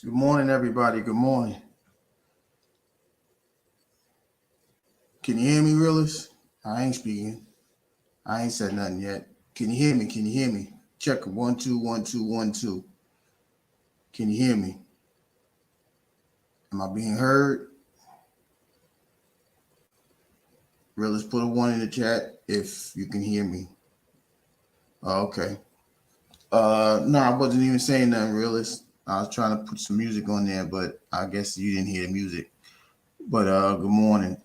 Good morning, everybody. Good morning. Can you hear me, realist? I ain't speaking. I ain't said nothing yet. Can you hear me? Can you hear me? Check 1 2 1 2 1 2. Can you hear me? Am I being heard? Realist, put a one in the chat if you can hear me. Oh, okay. No, I wasn't even saying nothing, realist. I was trying to put some music on there, but I guess you didn't hear the music. But good morning.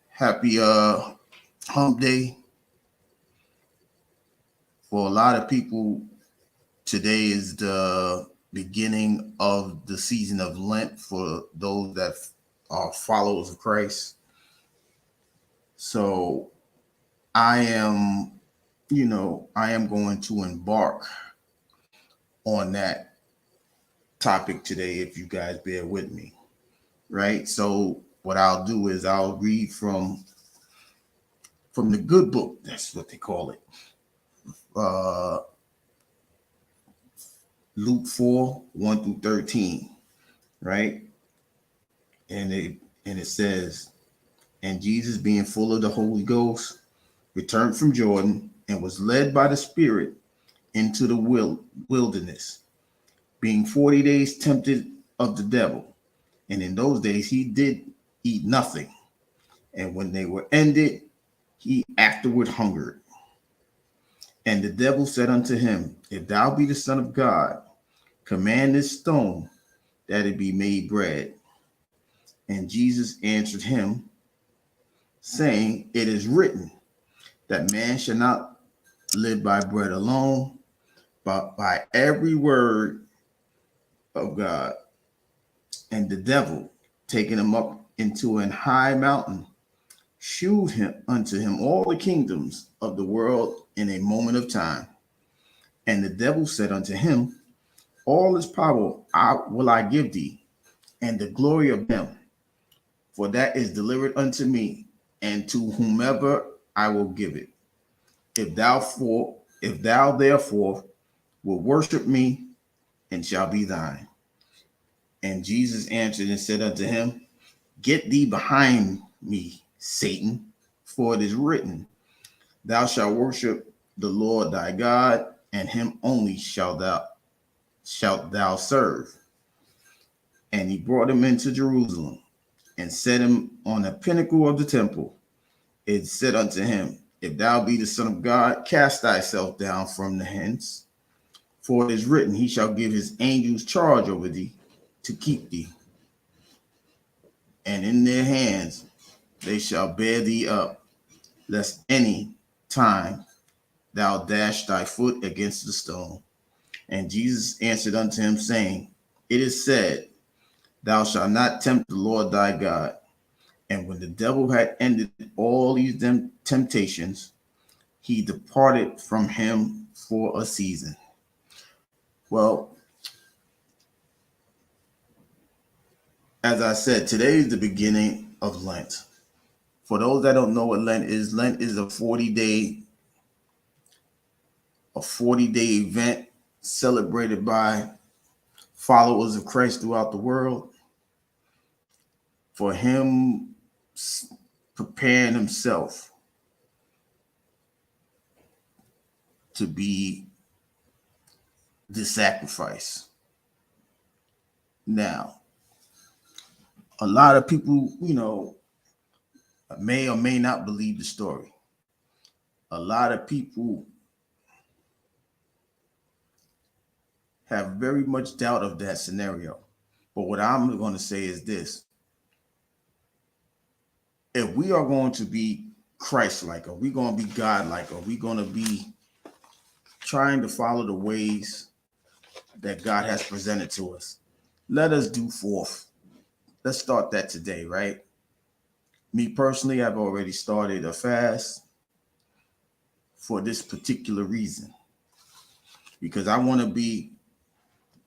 Happy hump day. For a lot of people, today is the beginning of the season of Lent for those that are followers of Christ. So I am, I am going to embark on that topic today if you guys bear with me, right? So what I'll do is I'll read from the good book, that's what they call it. Uh Luke 4, 1 through 13, right? And it says, and Jesus, being full of the Holy Ghost, returned from Jordan and was led by the Spirit into the wilderness, being 40 days tempted of the devil. And in those days he did eat nothing. And when they were ended, he afterward hungered. And the devil said unto him, if thou be the Son of God, command this stone that it be made bread. And Jesus answered him, saying, it is written that man shall not live by bread alone, but by every word of God. And the devil, taking him up into an high mountain, shewed him unto him all the kingdoms of the world in a moment of time. And the devil said unto him, all this power will I give thee, and the glory of them, for that is delivered unto me, and to whomever I will give it. If thou therefore will worship me, and shall be thine. And Jesus answered and said unto him, get thee behind me, Satan, for it is written, thou shalt worship the Lord thy God, and him only shalt thou serve. And he brought him into Jerusalem, and set him on the pinnacle of the temple. It said unto him, if thou be the Son of God, cast thyself down from the hence. For it is written, he shall give his angels charge over thee, to keep thee. And in their hands they shall bear thee up, lest any time thou dash thy foot against the stone. And Jesus answered unto him, saying, it is said, thou shalt not tempt the Lord thy God. And when the devil had ended all these temptations, he departed from him for a season. Well, as I said, today is the beginning of Lent. For those that don't know what Lent is a 40-day event celebrated by followers of Christ throughout the world, for him preparing himself to be the sacrifice. Now, a lot of people, may or may not believe the story. A lot of people have very much doubt of that scenario. But what I'm going to say is this. If we are going to be Christ-like, are we going to be God-like, are we going to be trying to follow the ways that God has presented to us? Let us do forth. Let's start that today, right? Me personally, I've already started a fast for this particular reason, because I want to be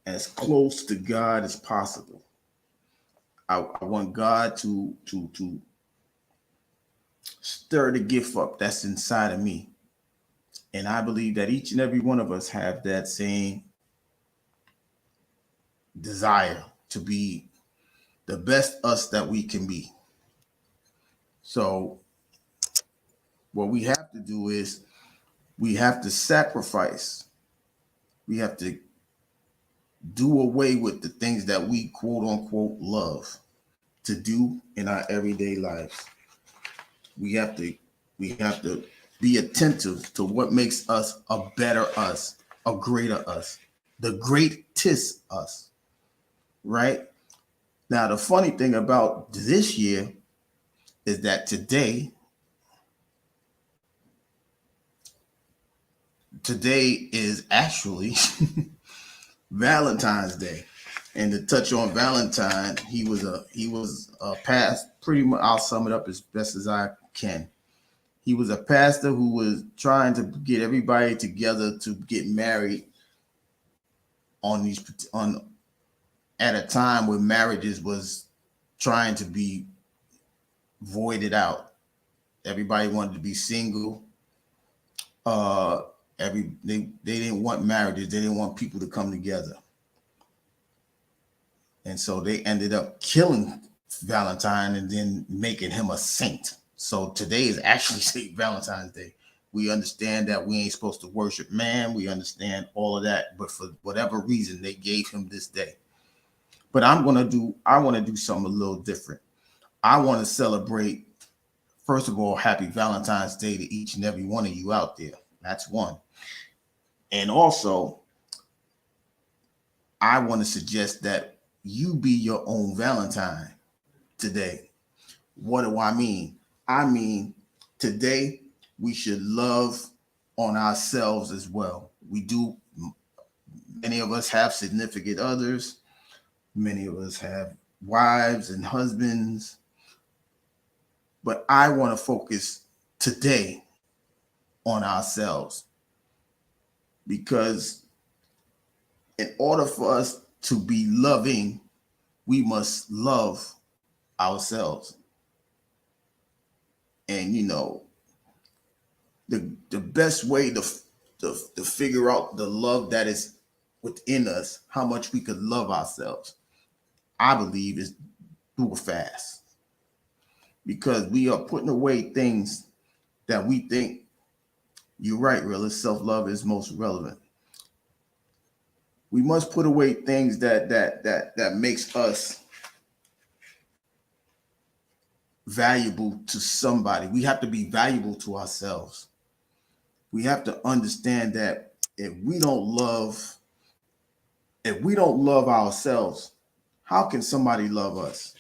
as close to God as possible. I want God to stir the gift up that's inside of me. And I believe that each and every one of us have that same desire to be the best us that we can be. So what we have to do is we have to sacrifice. We have to do away with the things that we quote unquote love to do in our everyday lives. We have to be attentive to what makes us a better us, a greater us, the greatest us, right? Now, the funny thing about this year is that today is actually Valentine's Day. And to touch on Valentine, he was a past, pretty much, I'll sum it up as best as I can. He was a pastor who was trying to get everybody together to get married on at a time when marriages was trying to be voided out. Everybody wanted to be single. They didn't want marriages. They didn't want people to come together. And so they ended up killing Valentine and then making him a saint. So today is actually St. Valentine's Day. We understand that we ain't supposed to worship man. We understand all of that. But for whatever reason, they gave him this day. But I want to do something a little different. I want to celebrate, first of all, happy Valentine's Day to each and every one of you out there. That's one. And also, I want to suggest that you be your own Valentine today. What do I mean? I mean, today we should love on ourselves as well. We do. Many of us have significant others. Many of us have wives and husbands. But I want to focus today on ourselves, because in order for us to be loving, we must love ourselves. And the best way to figure out the love that is within us, how much we could love ourselves, I believe, is through a fast. Because we are putting away things that we think, you're right, realist, self-love is most relevant. We must put away things that makes us valuable to somebody. We have to be valuable to ourselves. We have to understand that if we don't love ourselves, how can somebody love us?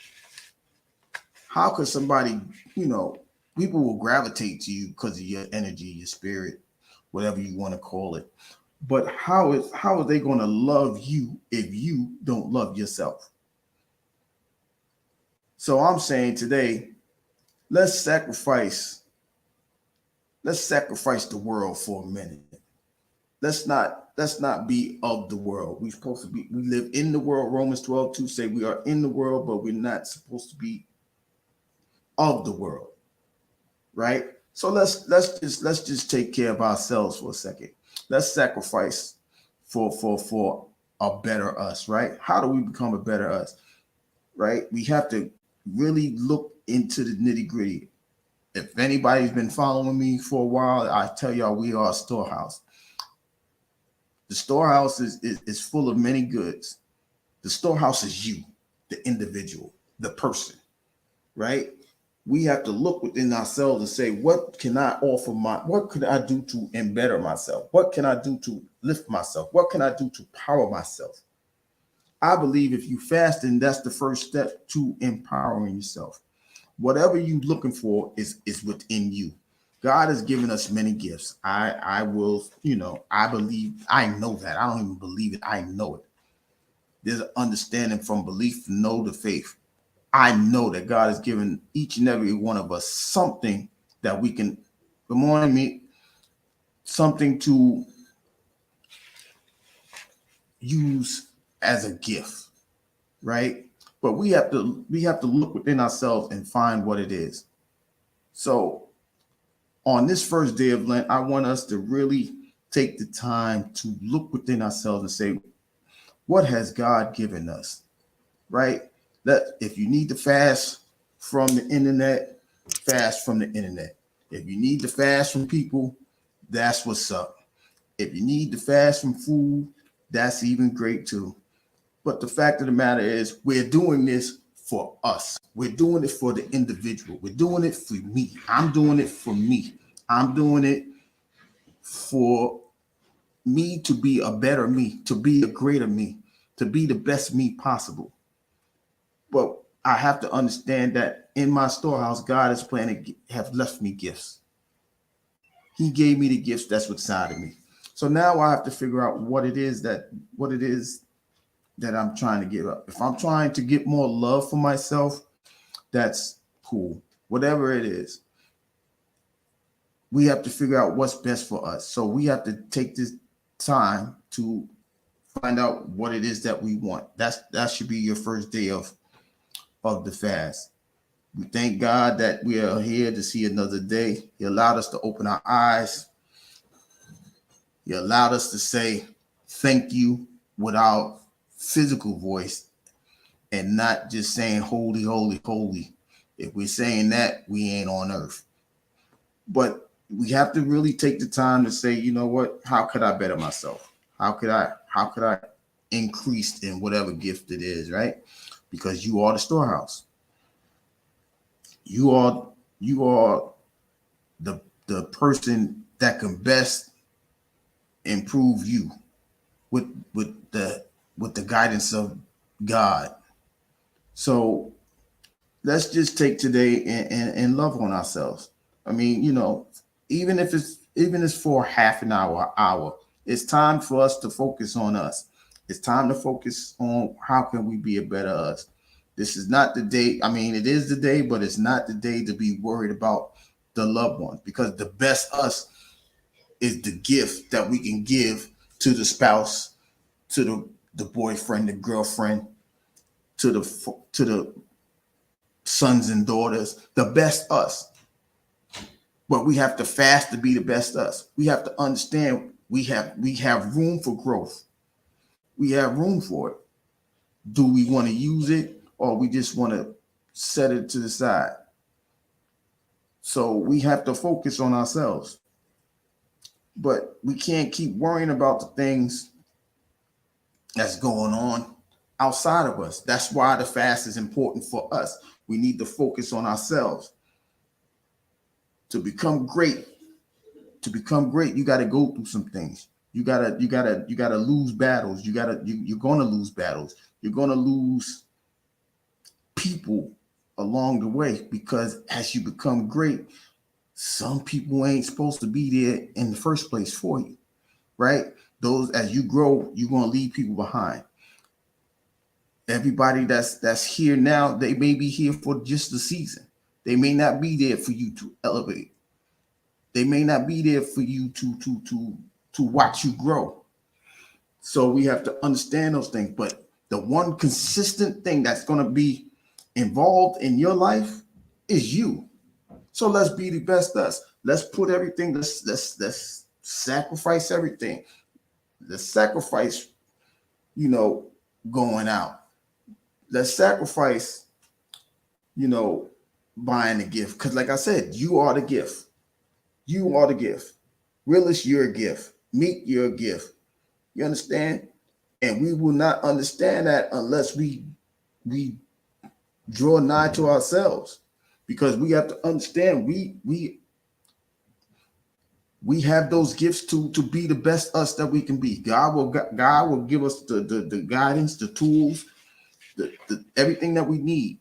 How could somebody, people will gravitate to you because of your energy, your spirit, whatever you want to call it. But how are they going to love you if you don't love yourself? So I'm saying today, let's sacrifice the world for a minute. Let's not be of the world. We live in the world. Romans 12:2 say we are in the world, but we're not supposed to be of the world. Right? So let's just take care of ourselves for a second. Let's sacrifice for a better us, right? How do we become a better us? Right? We have to really look into the nitty-gritty. If anybody's been following me for a while, I tell y'all we are a storehouse. The storehouse is full of many goods. The storehouse is you, the individual, the person, right? We have to look within ourselves and say, what can I offer what could I do to better myself? What can I do to lift myself? What can I do to power myself? I believe if you fast, then that's the first step to empowering yourself. Whatever you're looking for is within you. God has given us many gifts. I believe, I know that. I don't even believe it. I know it. There's an understanding from belief to know the faith. I know that God has given each and every one of us something that we can, something to use as a gift, right? But we have to look within ourselves and find what it is. So on this first day of Lent, I want us to really take the time to look within ourselves and say, What has God given us? Right? If you need to fast from the internet, fast from the internet. If you need to fast from people, that's what's up. If you need to fast from food, that's even great too. But the fact of the matter is, we're doing this for us. We're doing it for the individual. We're doing it for me. I'm doing it for me. I'm doing it for me to be a better me, to be a greater me, to be the best me possible. But I have to understand that in my storehouse, God is planning to have left me gifts. He gave me the gifts that's inside of me. So now I have to figure out what it is that I'm trying to give up. If I'm trying to get more love for myself, that's cool. Whatever it is, we have to figure out what's best for us. So we have to take this time to find out what it is that we want. That should be your first day of the fast. We thank God that we are here to see another day. He allowed us to open our eyes. He allowed us to say thank you with our physical voice and not just saying holy, holy, holy. If we're saying that, we ain't on earth. But we have to really take the time to say, you know what? How could I better myself? How could I increase in whatever gift it is, right? Because you are the storehouse. You are the person that can best improve you with the guidance of God. So let's just take today and love on ourselves. I mean, even if it's for half an hour, it's time for us to focus on us. It's time to focus on how can we be a better us. This is not the day. I mean, it is the day, but it's not the day to be worried about the loved ones, because the best us is the gift that we can give to the spouse, to the boyfriend, the girlfriend, to the sons and daughters, the best us. But we have to fast to be the best us. We have to understand we have room for growth. We have room for it. Do we want to use it, or we just want to set it to the side? So we have to focus on ourselves. But we can't keep worrying about the things that's going on outside of us. That's why the fast is important for us. We need to focus on ourselves. To become great, you got to go through some things. You gotta lose battles. You're gonna lose battles. You're gonna lose people along the way, because as you become great, some people ain't supposed to be there in the first place for you, right? Those, as you grow, you're gonna leave people behind. Everybody that's here now, they may be here for just the season. They may not be there for you to elevate. They may not be there for you to watch you grow. So we have to understand those things. But the one consistent thing that's going to be involved in your life is you. So let's be the best us. Let's put everything. Let's sacrifice everything. Let's sacrifice, going out. Let's sacrifice, buying a gift. Because like I said, you are the gift. You are the gift. Realist, you're a gift. Meek, you're a gift. You understand? And we will not understand that unless we draw nigh to ourselves, because we have to understand we have those gifts to be the best us that we can be. God will give us the guidance, the tools, the everything that we need.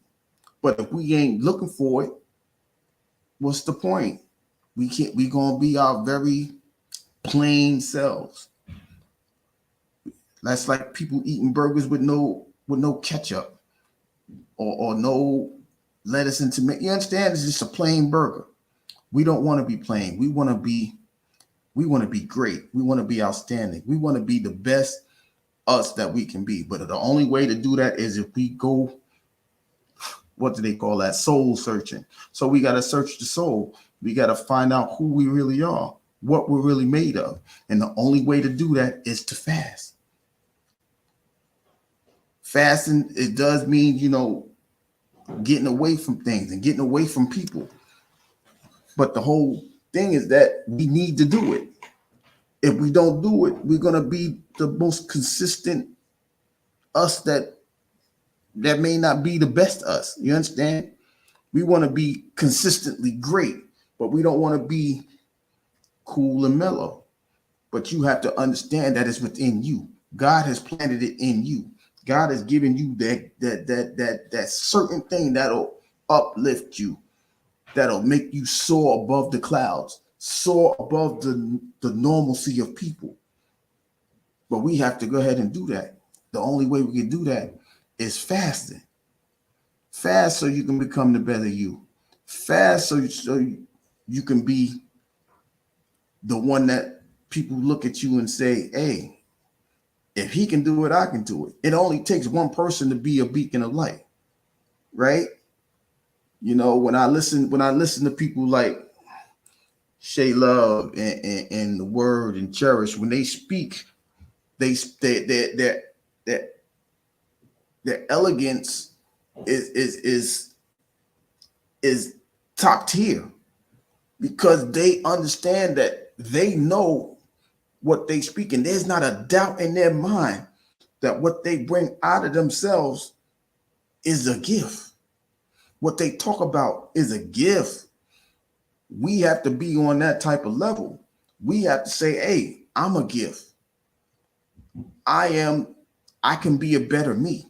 But if we ain't looking for it, what's the point? We gonna be our very plain selves. That's like people eating burgers with no ketchup or no lettuce and tomato. You understand? It's just a plain burger. We don't want to be plain. We want to be great. We want to be outstanding. We want to be the best us that we can be. But the only way to do that is if we go, what do they call that? Soul searching. So we got to search the soul. We got to find out who we really are, what we're really made of. And the only way to do that is to fast. Fasting, it does mean, getting away from things and getting away from people. But the whole thing is that we need to do it. If we don't do it, we're gonna be the most consistent us that may not be the best us. You understand? We want to be consistently great, but we don't want to be cool and mellow. But you have to understand that it's within you. God has planted it in you. God has given you that certain thing that'll uplift you, that'll make you soar above the clouds, soar above the normalcy of people. But we have to go ahead and do that. The only way we can do that is fasting. Fast so you can become the better you. Fast so you can be the one that people look at you and say, hey, if he can do it, I can do it. It only takes one person to be a beacon of light, right? When I listen to people like Shay Love and the Word and Cherish, when they speak, their elegance is top tier, because they understand that they know what they speak, and there's not a doubt in their mind that what they bring out of themselves is a gift. What they talk about is a gift. We have to be on that type of level. We have to say, hey, I'm a gift. I can be a better me.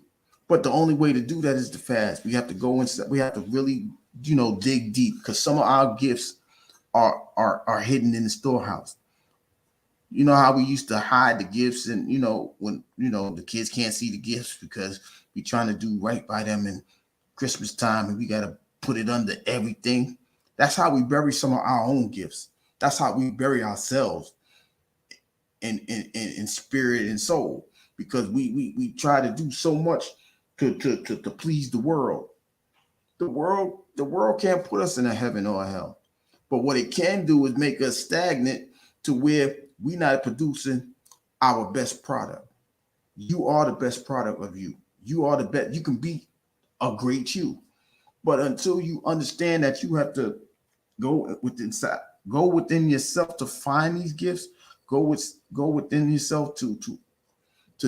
But the only way to do that is to fast. We have to go inside. We have to really, dig deep, because some of our gifts are hidden in the storehouse. You know how we used to hide the gifts, and when the kids can't see the gifts because we're trying to do right by them in Christmas time, and we got to put it under everything. That's how we bury some of our own gifts. That's how we bury ourselves in spirit and soul, because we try to do so much to please the world. The world can't put us in a heaven or a hell. But what it can do is make us stagnant to where we're not producing our best product. You are the best product of you. You are the best. You can be a great you. But until you understand that you have to go within yourself to find these gifts, go within yourself to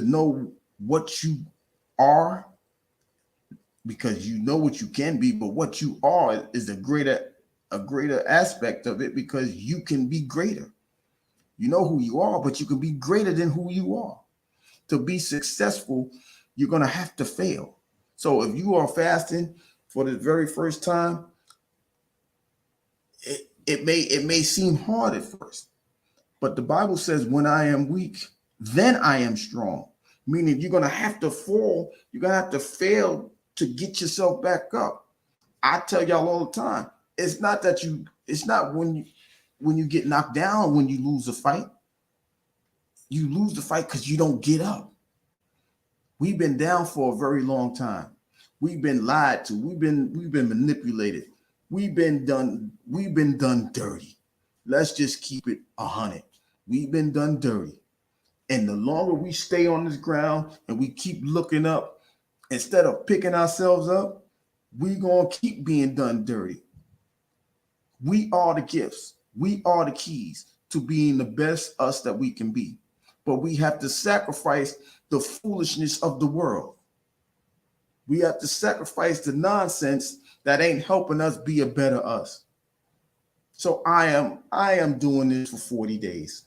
know what you are, because you know what you can be, but what you are is a greater aspect of it, because you can be greater. You know who you are, but you can be greater than who you are. To be successful, you're going to have to fail. So if you are fasting for the very first time, it may seem hard at first, but the Bible says, when I am weak, then I am strong. Meaning you're going to have to fall. You're going to have to fail to get yourself back up. I tell y'all all the time, it's not when you get knocked down, when you lose a fight. You lose the fight because you don't get up. We've been down for a very long time. We've been lied to. We've been manipulated. We've been done dirty. Let's just keep it 100. We've been done dirty. And the longer we stay on this ground and we keep looking up, instead of picking ourselves up, we're going to keep being done dirty. We are the gifts. We are the keys to being the best us that we can be. But we have to sacrifice the foolishness of the world. We have to sacrifice the nonsense that ain't helping us be a better us. So I am doing this for 40 days.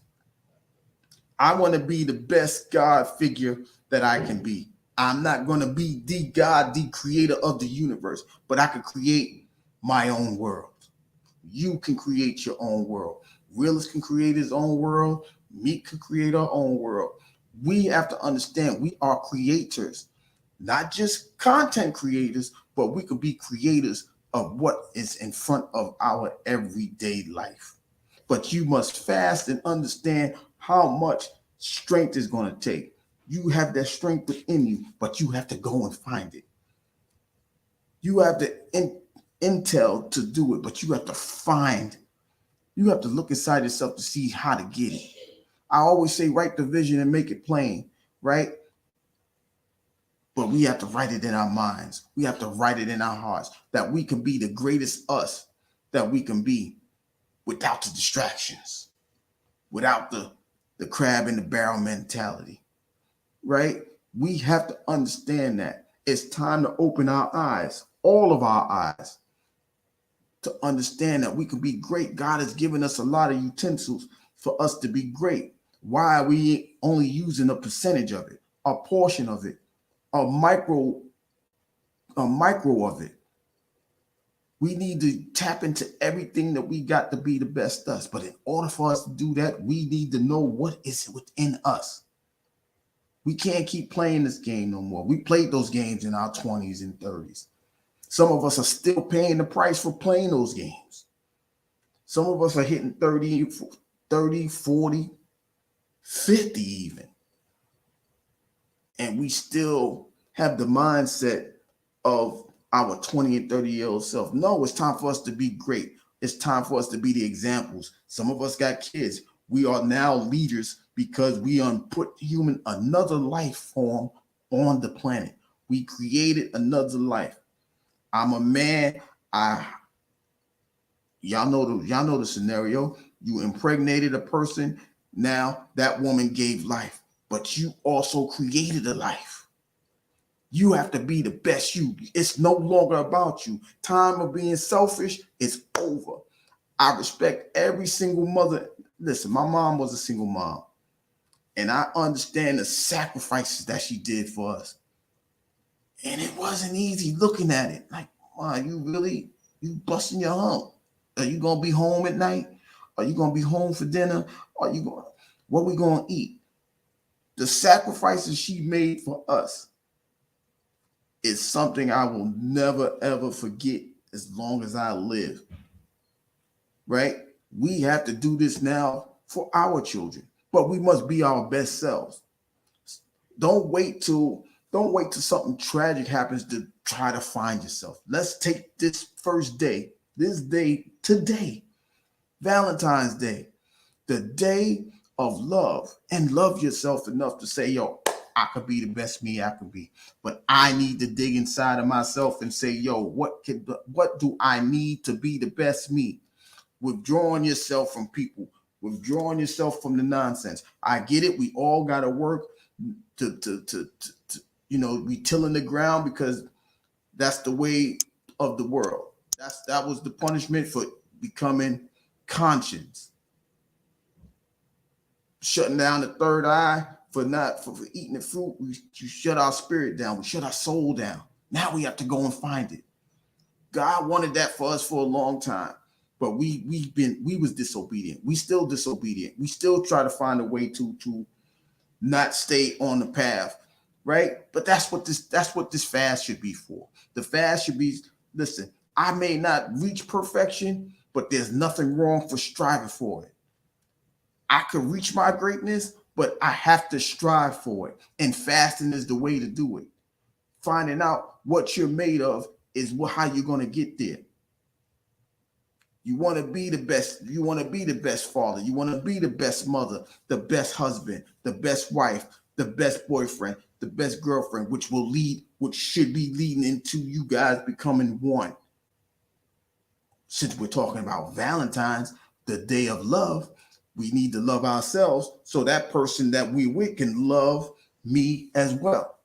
I want to be the best God figure that I can be. I'm not going to be the God, the creator of the universe, but I can create my own world. You can create your own world. Realist can create his own world. Meek can create our own world. We have to understand we are creators, not just content creators, but we could be creators of what is in front of our everyday life. But you must fast and understand how much strength is going to take. You have that strength within you, but you have to go and find it. You have the intel to do it, but you have to find. You have to look inside yourself to see how to get it. I always say, write the vision and make it plain, right? But we have to write it in our minds. We have to write it in our hearts that we can be the greatest us that we can be without the distractions, without the crab in the barrel mentality, right? We have to understand that it's time to open our eyes, all of our eyes, to understand that we can be great. God has given us a lot of utensils for us to be great. Why are we only using a percentage of it, a portion of it, a micro of it? We need to tap into everything that we got to be the best us. But in order for us to do that, we need to know what is within us. We can't keep playing this game no more. We played those games in our 20s and 30s. Some of us are still paying the price for playing those games. Some of us are hitting 30, 40, 50 even. And we still have the mindset of our 20 and 30-year-old self. No, it's time for us to be great. It's time for us to be the examples. Some of us got kids. We are now leaders because we put another life form on the planet. We created another life. I'm a man. Y'all know the scenario. You impregnated a person. Now that woman gave life, but you also created a life. You have to be the best you. It's no longer about you. Time of being selfish is over. I respect every single mother. Listen, my mom was a single mom, and I understand the sacrifices that she did for us. And it wasn't easy looking at it. Like, wow, you busting your hump. Are you gonna be home at night? Are you gonna be home for dinner? What we gonna eat? The sacrifices she made for us is something I will never ever forget as long as I live. Right? We have to do this now for our children, but we must be our best selves. Don't wait till something tragic happens to try to find yourself. Let's take this day today, Valentine's Day, the day of love, and love yourself enough to say, yo, I could be the best me I could be. But I need to dig inside of myself and say, yo, what do I need to be the best me? Withdrawing yourself from people, withdrawing yourself from the nonsense. I get it. We all got to work to we tilling the ground because that's the way of the world. That was the punishment for becoming conscious, shutting down the third eye for eating the fruit. We shut our spirit down. We shut our soul down. Now we have to go and find it. God wanted that for us for a long time, but we was disobedient. We still disobedient. We still try to find a way to not stay on the path, right? But that's what this fast should be for. The fast should be, listen, I may not reach perfection, but there's nothing wrong for striving for it. I could reach my greatness, but I have to strive for it. And fasting is the way to do it. Finding out what you're made of is how you're going to get there. You want to be the best. You want to be the best father. You want to be the best mother, the best husband, the best wife, the best boyfriend, the best girlfriend, which should be leading into you guys becoming one. Since we're talking about Valentine's, the day of love, we need to love ourselves so that person that we're with can love me as well.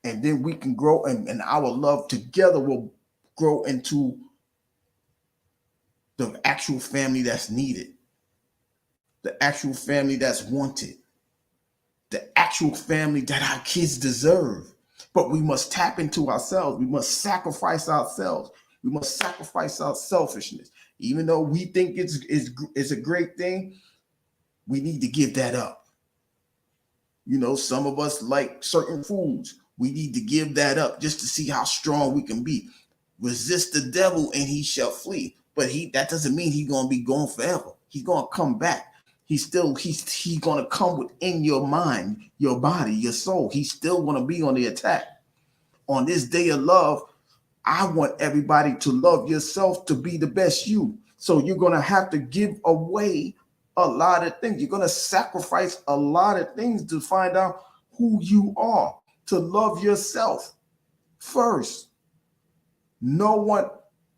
And then we can grow, and our love together will grow into the actual family that's needed, the actual family that's wanted, the actual family that our kids deserve. But we must tap into ourselves. We must sacrifice ourselves. We must sacrifice our selfishness. Even though we think it's a great thing, we need to give that up. Some of us like certain foods. We need to give that up just to see how strong we can be. Resist the devil and he shall flee. But that doesn't mean he's going to be gone forever. He's going to come back. He's going to come within your mind, your body, your soul. He's still going to be on the attack. On this day of love, I want everybody to love yourself to be the best you. So you're going to have to give away a lot of things. You're going to sacrifice a lot of things to find out who you are, to love yourself first. No one,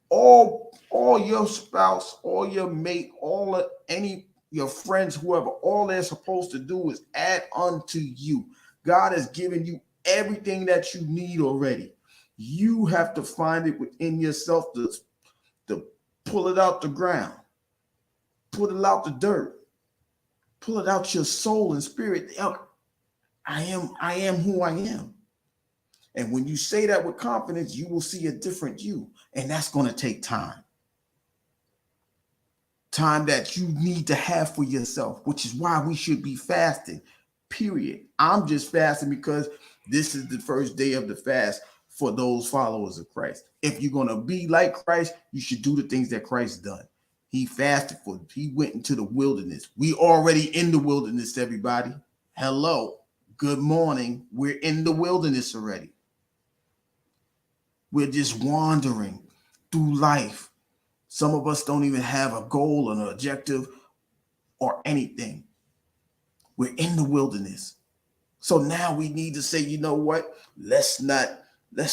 all your spouse, all your mate, all of your friends, whoever, all they're supposed to do is add unto you. God has given you everything that you need already. You have to find it within yourself to pull it out the ground, pull it out the dirt, pull it out your soul and spirit. I am who I am. And when you say that with confidence, you will see a different you. And that's going to take time. Time that you need to have for yourself, which is why we should be fasting, period. I'm just fasting because this is the first day of the fast for those followers of Christ. If you're going to be like Christ, you should do the things that Christ done. He fasted he went into the wilderness. We already in the wilderness, everybody. Hello. Good morning. We're in the wilderness already. We're just wandering through life. Some of us don't even have a goal or an objective or anything. We're in the wilderness. So now we need to say, you know what? Let's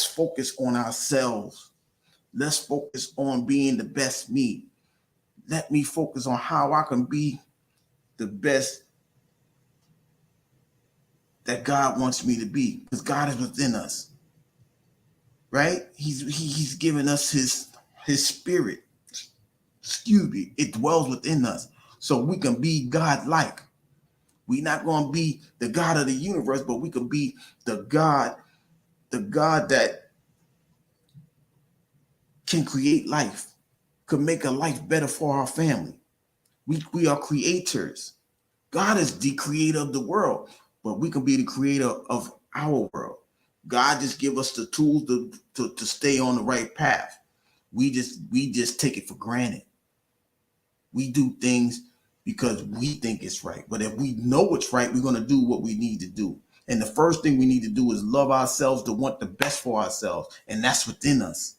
focus on ourselves. Let's focus on being the best me. Let me focus on how I can be the best that God wants me to be, because God is within us, right? He's given us his spirit. Excuse me, it dwells within us, so we can be God-like. We're not going to be the God of the universe, but we can be the God that can create life, could make a life better for our family. We are creators. God is the creator of the world, but we can be the creator of our world. God just give us the tools to stay on the right path. We just take it for granted. We do things because we think it's right. But if we know it's right, we're going to do what we need to do. And the first thing we need to do is love ourselves, to want the best for ourselves. And that's within us.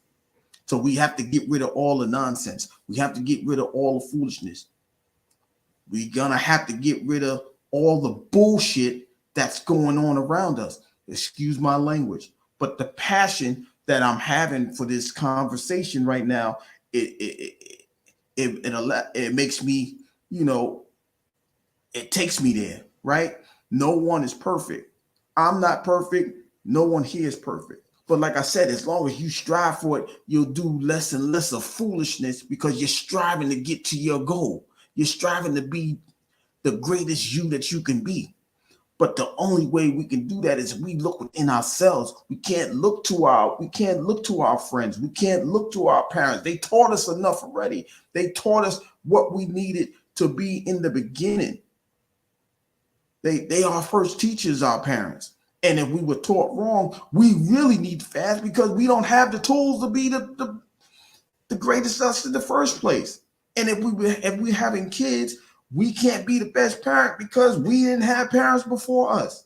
So we have to get rid of all the nonsense. We have to get rid of all the foolishness. We're going to have to get rid of all the bullshit that's going on around us. Excuse my language. But the passion that I'm having for this conversation right now, it makes me, it takes me there, right? No one is perfect. I'm not perfect. No one here is perfect. But like I said, as long as you strive for it, you'll do less and less of foolishness, because you're striving to get to your goal. You're striving to be the greatest you that you can be. But the only way we can do that is we look within ourselves. We can't look to our friends. We can't look to our parents. They taught us enough already. They taught us what we needed to be in the beginning. They are first teachers, our parents. And if we were taught wrong, we really need to fast, because we don't have the tools to be the greatest us in the first place. And if we're having kids, we can't be the best parent because we didn't have parents before us.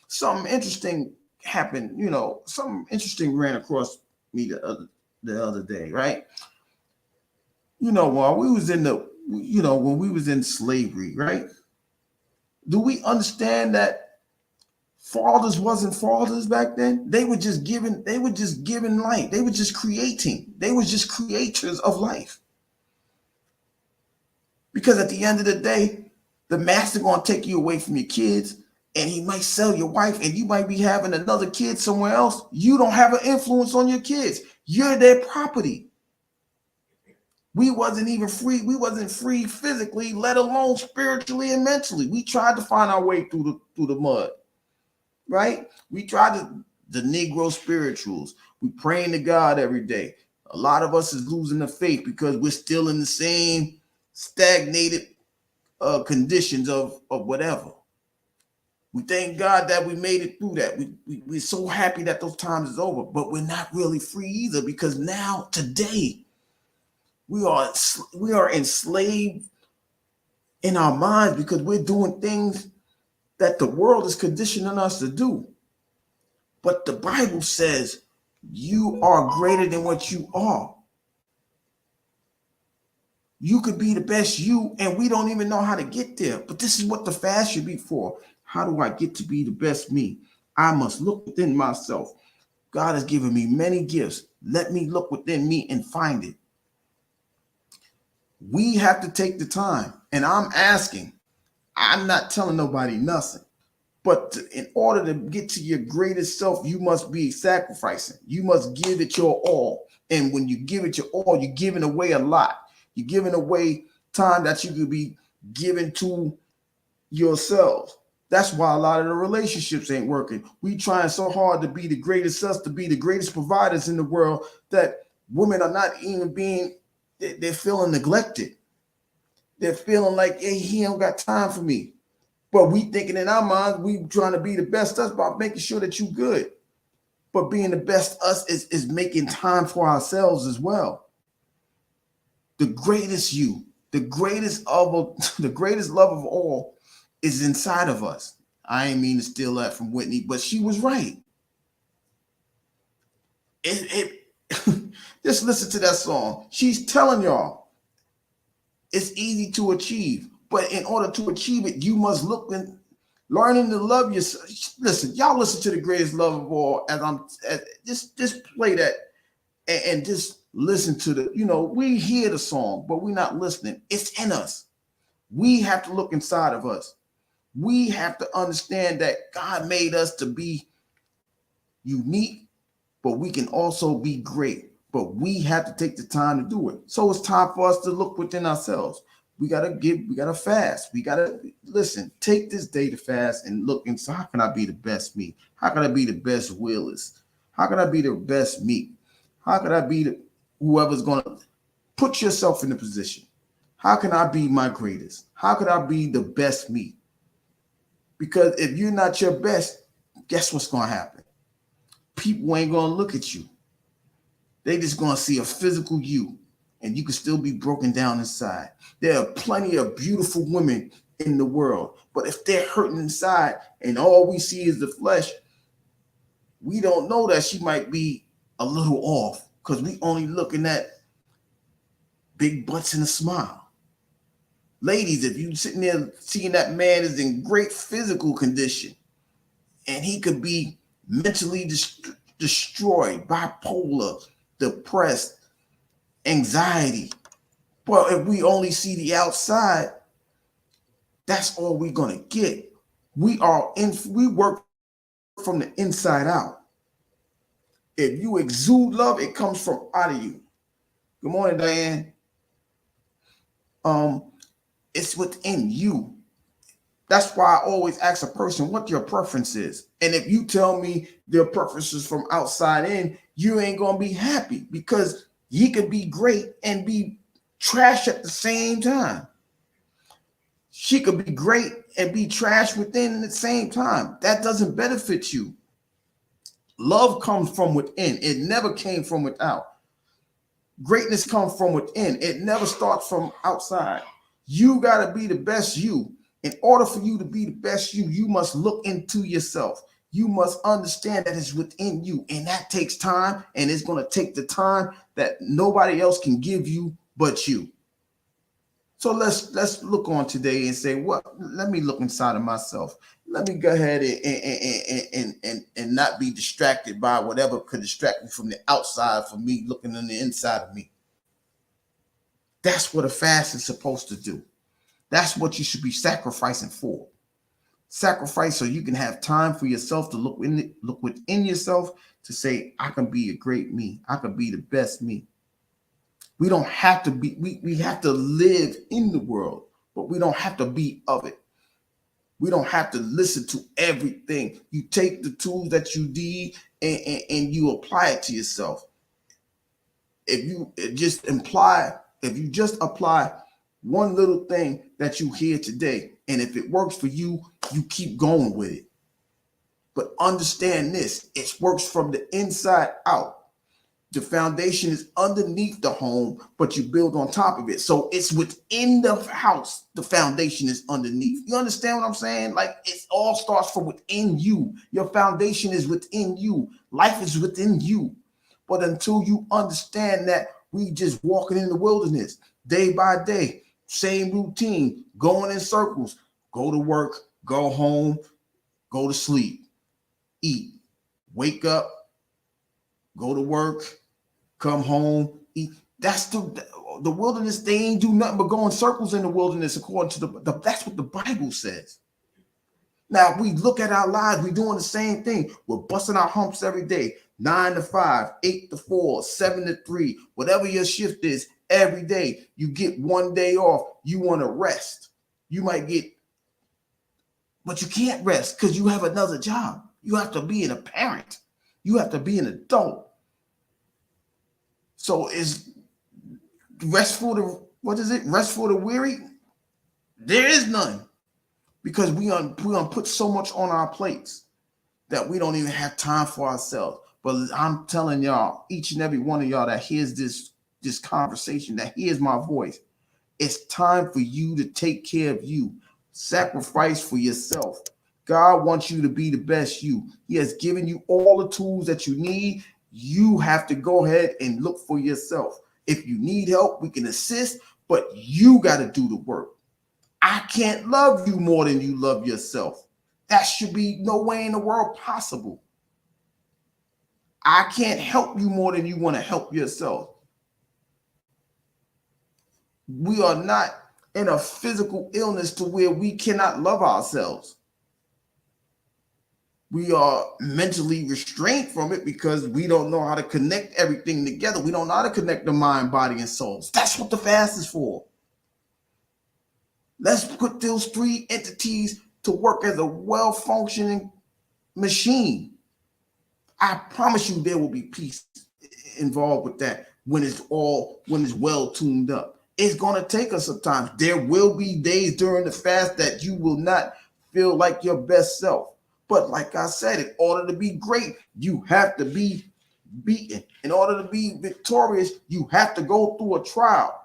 Something interesting happened, something interesting ran across me the other day, right? While we was when we was in slavery, right? Do we understand that fathers wasn't fathers back then? They were just giving life. They were just creating. They were just creators of life. Because at the end of the day, the master going to take you away from your kids, and he might sell your wife, and you might be having another kid somewhere else. You don't have an influence on your kids. You're their property. We wasn't even free. We wasn't free physically, let alone spiritually and mentally. We tried to find our way through the mud, right? We tried the Negro spirituals. We praying to God every day. A lot of us is losing the faith because we're still in the same stagnated conditions of whatever. We thank God that we made it through that. We're so happy that those times is over, but we're not really free either, because now today we are enslaved in our minds, because we're doing things that the world is conditioning us to do. But the Bible says you are greater than what you are. You could be the best you, and we don't even know how to get there. But this is what the fast should be for. How do I get to be the best me? I must look within myself. God has given me many gifts. Let me look within me and find it. We have to take the time. And I'm asking, I'm not telling nobody nothing. But in order to get to your greatest self, you must be sacrificing. You must give it your all. And when you give it your all, you're giving away a lot. You're giving away time that you could be given to yourselves. That's why a lot of the relationships ain't working. We trying so hard to be the greatest us, to be the greatest providers in the world, that women are not even being, they're feeling neglected. They're feeling like, hey, he don't got time for me. But we thinking in our minds, we trying to be the best us by making sure that you good. But being the best us is making time for ourselves as well. The greatest you, the greatest the greatest love of all is inside of us. I ain't mean to steal that from Whitney, but she was right. Just listen to that song. She's telling y'all it's easy to achieve, but in order to achieve it, you must look and learning to love yourself. Listen, y'all listen to the greatest love of all. Just play that and just listen to we hear the song, but we're not listening. It's in us. We have to look inside of us. We have to understand that God made us to be unique, but we can also be great. But we have to take the time to do it. So it's time for us to look within ourselves. We gotta fast. We gotta listen, take this day to fast and look inside. How can I be the best me? How can I be the best Willis? How can I be the best me? How can I be whoever's gonna put yourself in the position? How can I be my greatest? How can I be the best me? Because if you're not your best, guess what's gonna happen? People ain't gonna look at you. They just gonna see a physical you, and you can still be broken down inside. There are plenty of beautiful women in the world, but if they're hurting inside and all we see is the flesh, we don't know that she might be a little off because we only looking at big butts and a smile. Ladies, if you sitting there seeing that man is in great physical condition and he could be mentally destroyed, bipolar, depressed, anxiety. But if we only see the outside, that's all we're gonna get. We work from the inside out. If you exude love, it comes from out of you. Good morning, Diane. It's within you. That's why I always ask a person what your preference is. And if you tell me their preference is from outside in, you ain't gonna be happy because he could be great and be trash at the same time. She could be great and be trash within at the same time. That doesn't benefit you. Love comes from within. It never came from without. Greatness comes from within. It never starts from outside. You got to be the best you. In order for you to be the best you, you must look into yourself. You must understand that it's within you. And that takes time. And it's going to take the time that nobody else can give you but you. So let's look on today and say, what? Let me look inside of myself. Let me go ahead and not be distracted by whatever could distract me from the outside, from me looking on the inside of me. That's what a fast is supposed to do. That's what you should be sacrificing for. Sacrifice so you can have time for yourself to look within yourself to say, I can be a great me. I can be the best me. We don't have to be, we have to live in the world, but we don't have to be of it. We don't have to listen to everything. You take the tools that you need and you apply it to yourself. If you just apply one little thing that you hear today, and if it works for you, you keep going with it. But understand this, it works from the inside out. The foundation is underneath the home, but you build on top of it. So it's within the house. The foundation is underneath. You understand what I'm saying? Like it all starts from within you. Your foundation is within you. Life is within you. But until you understand that, we just walking in the wilderness day by day, same routine, going in circles, go to work, go home, go to sleep. eat, wake up, go to work, come home, eat. That's the wilderness. They ain't do nothing but go in circles in the wilderness, according to that's what the Bible says. Now, if we look at our lives, we're doing the same thing. We're busting our humps every day, 9 to 5, 8 to 4, 7 to 3, whatever your shift is, every day. You get one day off. You want to rest. You might get, but you can't rest because you have another job. You have to be a parent. You have to be an adult. So is rest for the, what is it? Rest for the weary? There is none. Because we put so much on our plates that we don't even have time for ourselves. But I'm telling y'all, each and every one of y'all that hears this conversation, that hears my voice, it's time for you to take care of you. Sacrifice for yourself. God wants you to be the best you. He has given you all the tools that you need. You have to go ahead and look for yourself. If you need help, we can assist, but you got to do the work. I can't love you more than you love yourself. That should be no way in the world possible. I can't help you more than you want to help yourself. We are not in a physical illness to where we cannot love ourselves. We are mentally restrained from it because we don't know how to connect everything together. We don't know how to connect the mind, body, and souls. That's what the fast is for. Let's put those three entities to work as a well-functioning machine. I promise you there will be peace involved with that when it's well tuned up. It's going to take us some time. There will be days during the fast that you will not feel like your best self. But like I said, in order to be great, you have to be beaten. In order to be victorious, you have to go through a trial.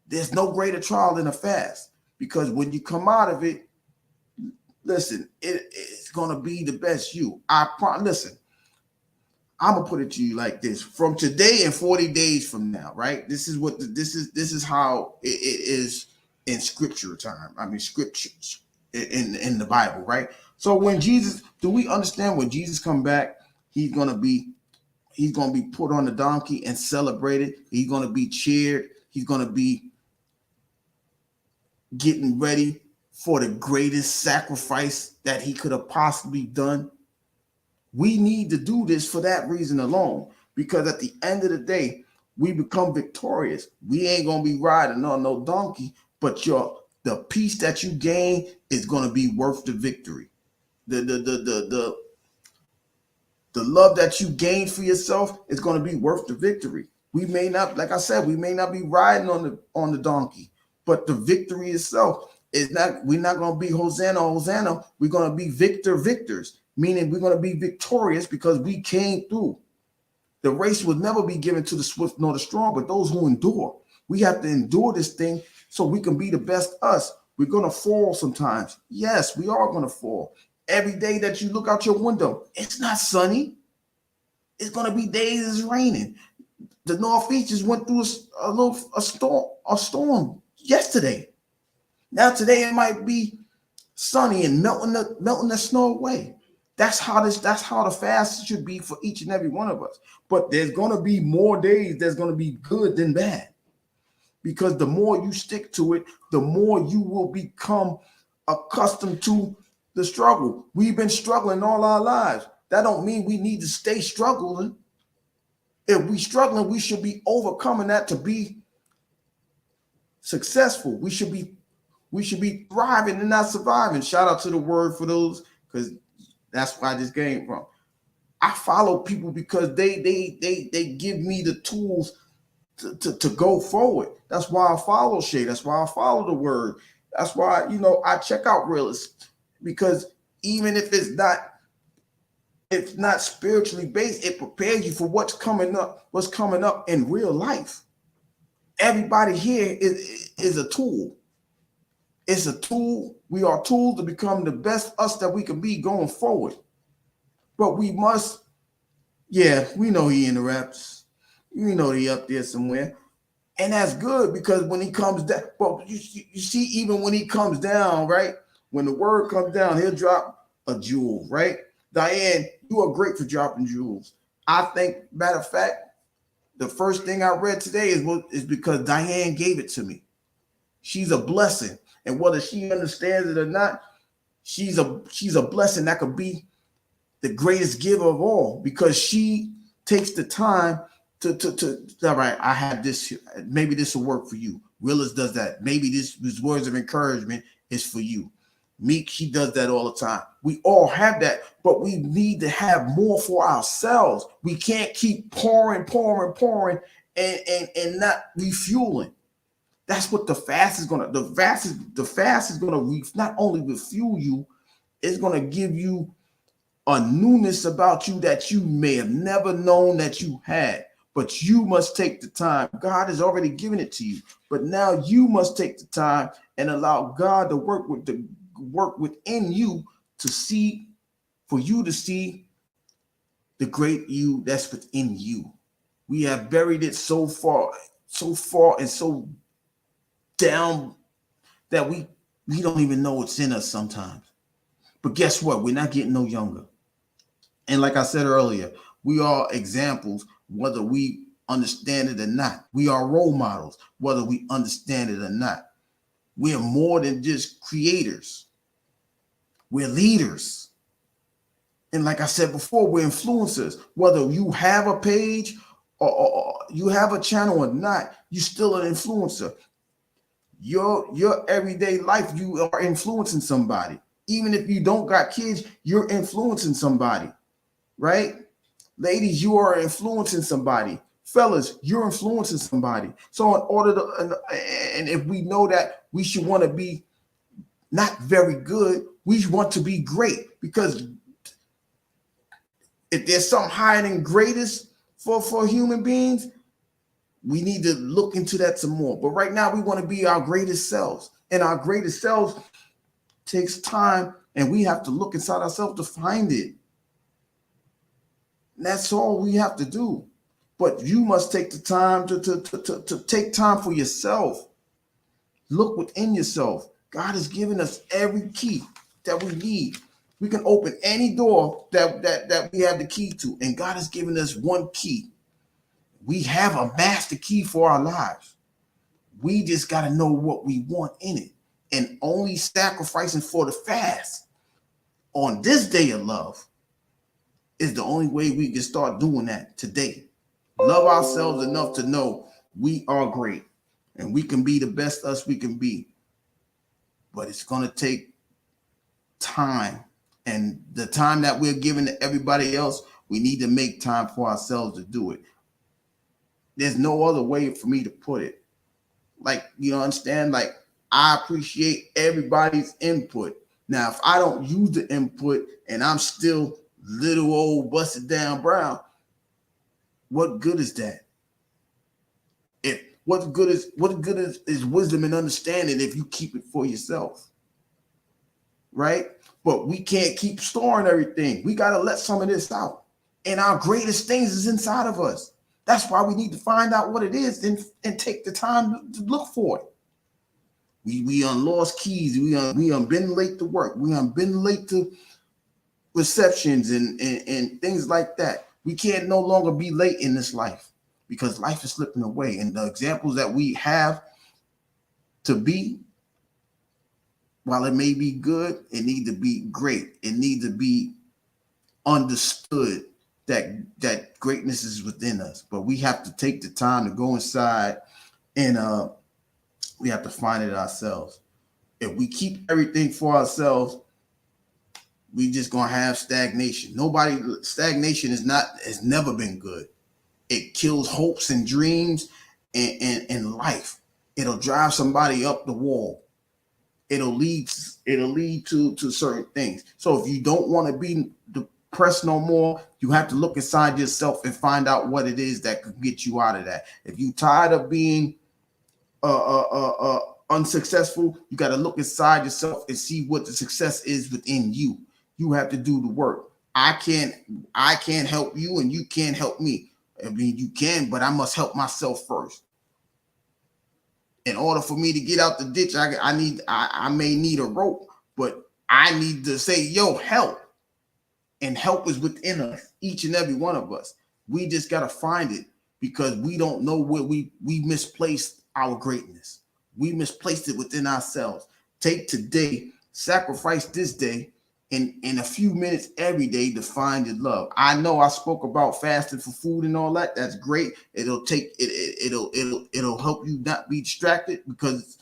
There's no greater trial than a fast, because when you come out of it, listen, it's going to be the best you. Listen, I'm going to put it to you like this. From today and 40 days from now, right? This is how it is in scripture time. I mean, scriptures in the Bible, right? So do we understand when Jesus come back, he's going to be put on the donkey and celebrated. He's going to be cheered. He's going to be getting ready for the greatest sacrifice that he could have possibly done. We need to do this for that reason alone, because at the end of the day, we become victorious. We ain't going to be riding on no donkey, but the peace that you gain is going to be worth the victory. The love that you gain for yourself is going to be worth the victory. We may not, like I said, we may not be riding on the donkey, but the victory itself is not, we're not going to be Hosanna, Hosanna. We're going to be victors, meaning we're going to be victorious because we came through. The race will never be given to the swift nor the strong, but those who endure. We have to endure this thing so we can be the best us. We're going to fall sometimes. Yes, we are going to fall. Every day that you look out your window, it's not sunny. It's going to be days it's raining. The Northeast just went through a storm yesterday. Now today it might be sunny and melting the snow away. That's how the fast should be for each and every one of us. But there's going to be more days that's going to be good than bad, because the more you stick to it, the more you will become accustomed to the struggle. We've been struggling all our lives. That don't mean we need to stay struggling. If we're struggling, we should be overcoming that to be successful. We should be thriving and not surviving. Shout out to the word for those, because that's where this came from. I follow people because they give me the tools to go forward. That's why I follow Shay. That's why I follow the word. That's why, I check out Realist, because even if it's not spiritually based, it prepares you for what's coming up in real life. Everybody here is a tool. It's a tool. We are tools to become the best us that we can be going forward. But we must, we know he interrupts. We know he up there somewhere. And that's good, because when he comes down, but you see, even when he comes down, right? When the word comes down, he'll drop a jewel, right? Diane, you are great for dropping jewels. I think, matter of fact, the first thing I read today is because Diane gave it to me. She's a blessing, and whether she understands it or not, she's a blessing that could be the greatest giver of all, because she takes the time to all right, I have this, maybe this will work for you. Willis does that. Maybe this words of encouragement is for you. Meek, she does that all the time. We all have that, but we need to have more for ourselves. We can't keep pouring and not refueling. That's what the fast is gonna. The fast is gonna not only refuel you, it's gonna give you a newness about you that you may have never known that you had. But you must take the time. God has already given it to you, but now you must take the time and allow God to work within you to see, for you to see the great you that's within you. We have buried it so far and so down that we don't even know it's in us sometimes. But guess what? We're not getting no younger. And like I said earlier, we are examples, whether we understand it or not. We are role models, whether we understand it or not. We are more than just creators. We're leaders. And like I said before, we're influencers. Whether you have a page or you have a channel or not, you're still an influencer. Your everyday life, you are influencing somebody. Even if you don't got kids, you're influencing somebody, right? Ladies, you are influencing somebody. Fellas, you're influencing somebody. So in order to, and if we know that we should want to be not very good, we want to be great, because if there's something higher than greatest for human beings, we need to look into that some more. But right now, we want to be our greatest selves, and our greatest selves takes time, and we have to look inside ourselves to find it. And that's all we have to do. But you must take the time to take time for yourself. Look within yourself. God has given us every key that we need. We can open any door that we have the key to, and God has given us one key. We have a master key for our lives. We just got to know what we want in it, and only sacrificing for the fast on this day of love is the only way we can start doing that today. Love ourselves enough to know we are great and we can be the best us we can be. But it's going to take time. And the time that we're giving to everybody else, we need to make time for ourselves to do it. There's no other way for me to put it. Like, you know, understand? Like, I appreciate everybody's input. Now, if I don't use the input and I'm still little old busted down Brown, what good is that? What good is wisdom and understanding if you keep it for yourself? Right? But we can't keep storing everything. We got to let some of this out. And our greatest things is inside of us. That's why we need to find out what it is and take the time to look for it. We on lost keys. We on been late to work. We on been late to receptions and things like that. We can't no longer be late in this life, because life is slipping away. And the examples that we have to be, while it may be good, it need to be great. It need to be understood that greatness is within us. But we have to take the time to go inside and we have to find it ourselves. If we keep everything for ourselves, we just gonna have stagnation. Stagnation has never been good. It kills hopes and dreams and life. It'll drive somebody up the wall. It'll lead to certain things. So if you don't want to be depressed no more, you have to look inside yourself and find out what it is that could get you out of that. If you're tired of being unsuccessful, you got to look inside yourself and see what the success is within you. You have to do the work. I can't help you and you can't help me. I mean, you can, but I must help myself first. In order for me to get out the ditch, I may need a rope, but I need to say, yo, help. And help is within us, each and every one of us. We just got to find it because we don't know where we misplaced our greatness. We misplaced it within ourselves. Take today, sacrifice this day in a few minutes every day to find your love. I know I spoke about fasting for food and all that. That's great. It'll help you not be distracted, because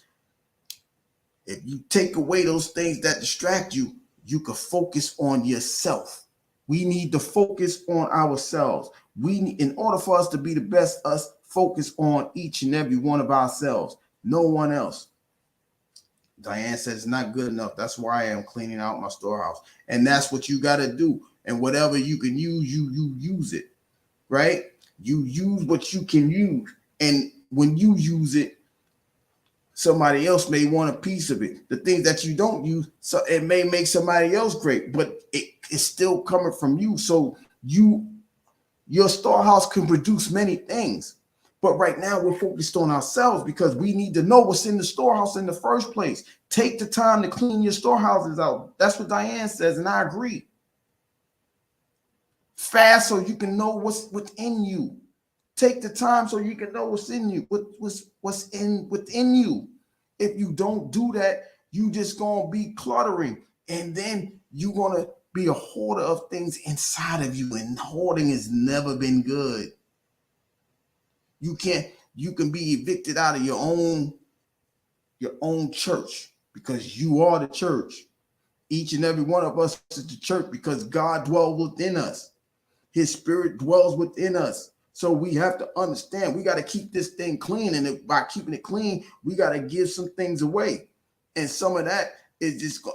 if you take away those things that distract you, you can focus on yourself. We need to focus on ourselves. In order for us to be the best us, focus on each and every one of ourselves, no one else. Diane says it's not good enough. That's why I am cleaning out my storehouse. And that's what you got to do. And whatever you can use, you use it, right? You use what you can use. And when you use it, somebody else may want a piece of it. The things that you don't use, so it may make somebody else great, but it's still coming from you. So your storehouse can produce many things. But right now we're focused on ourselves because we need to know what's in the storehouse in the first place. Take the time to clean your storehouses out. That's what Diane says, and I agree. Fast so you can know what's within you. Take the time so you can know what's in you, what's within you. If you don't do that, you just gonna be cluttering, and then you're gonna be a hoarder of things inside of you, and hoarding has never been good. You can be evicted out of your own church because you are the church. Each and every one of us is the church because God dwells within us. His spirit dwells within us. So we have to understand we got to keep this thing clean. And by keeping it clean, we got to give some things away. And some of that is just,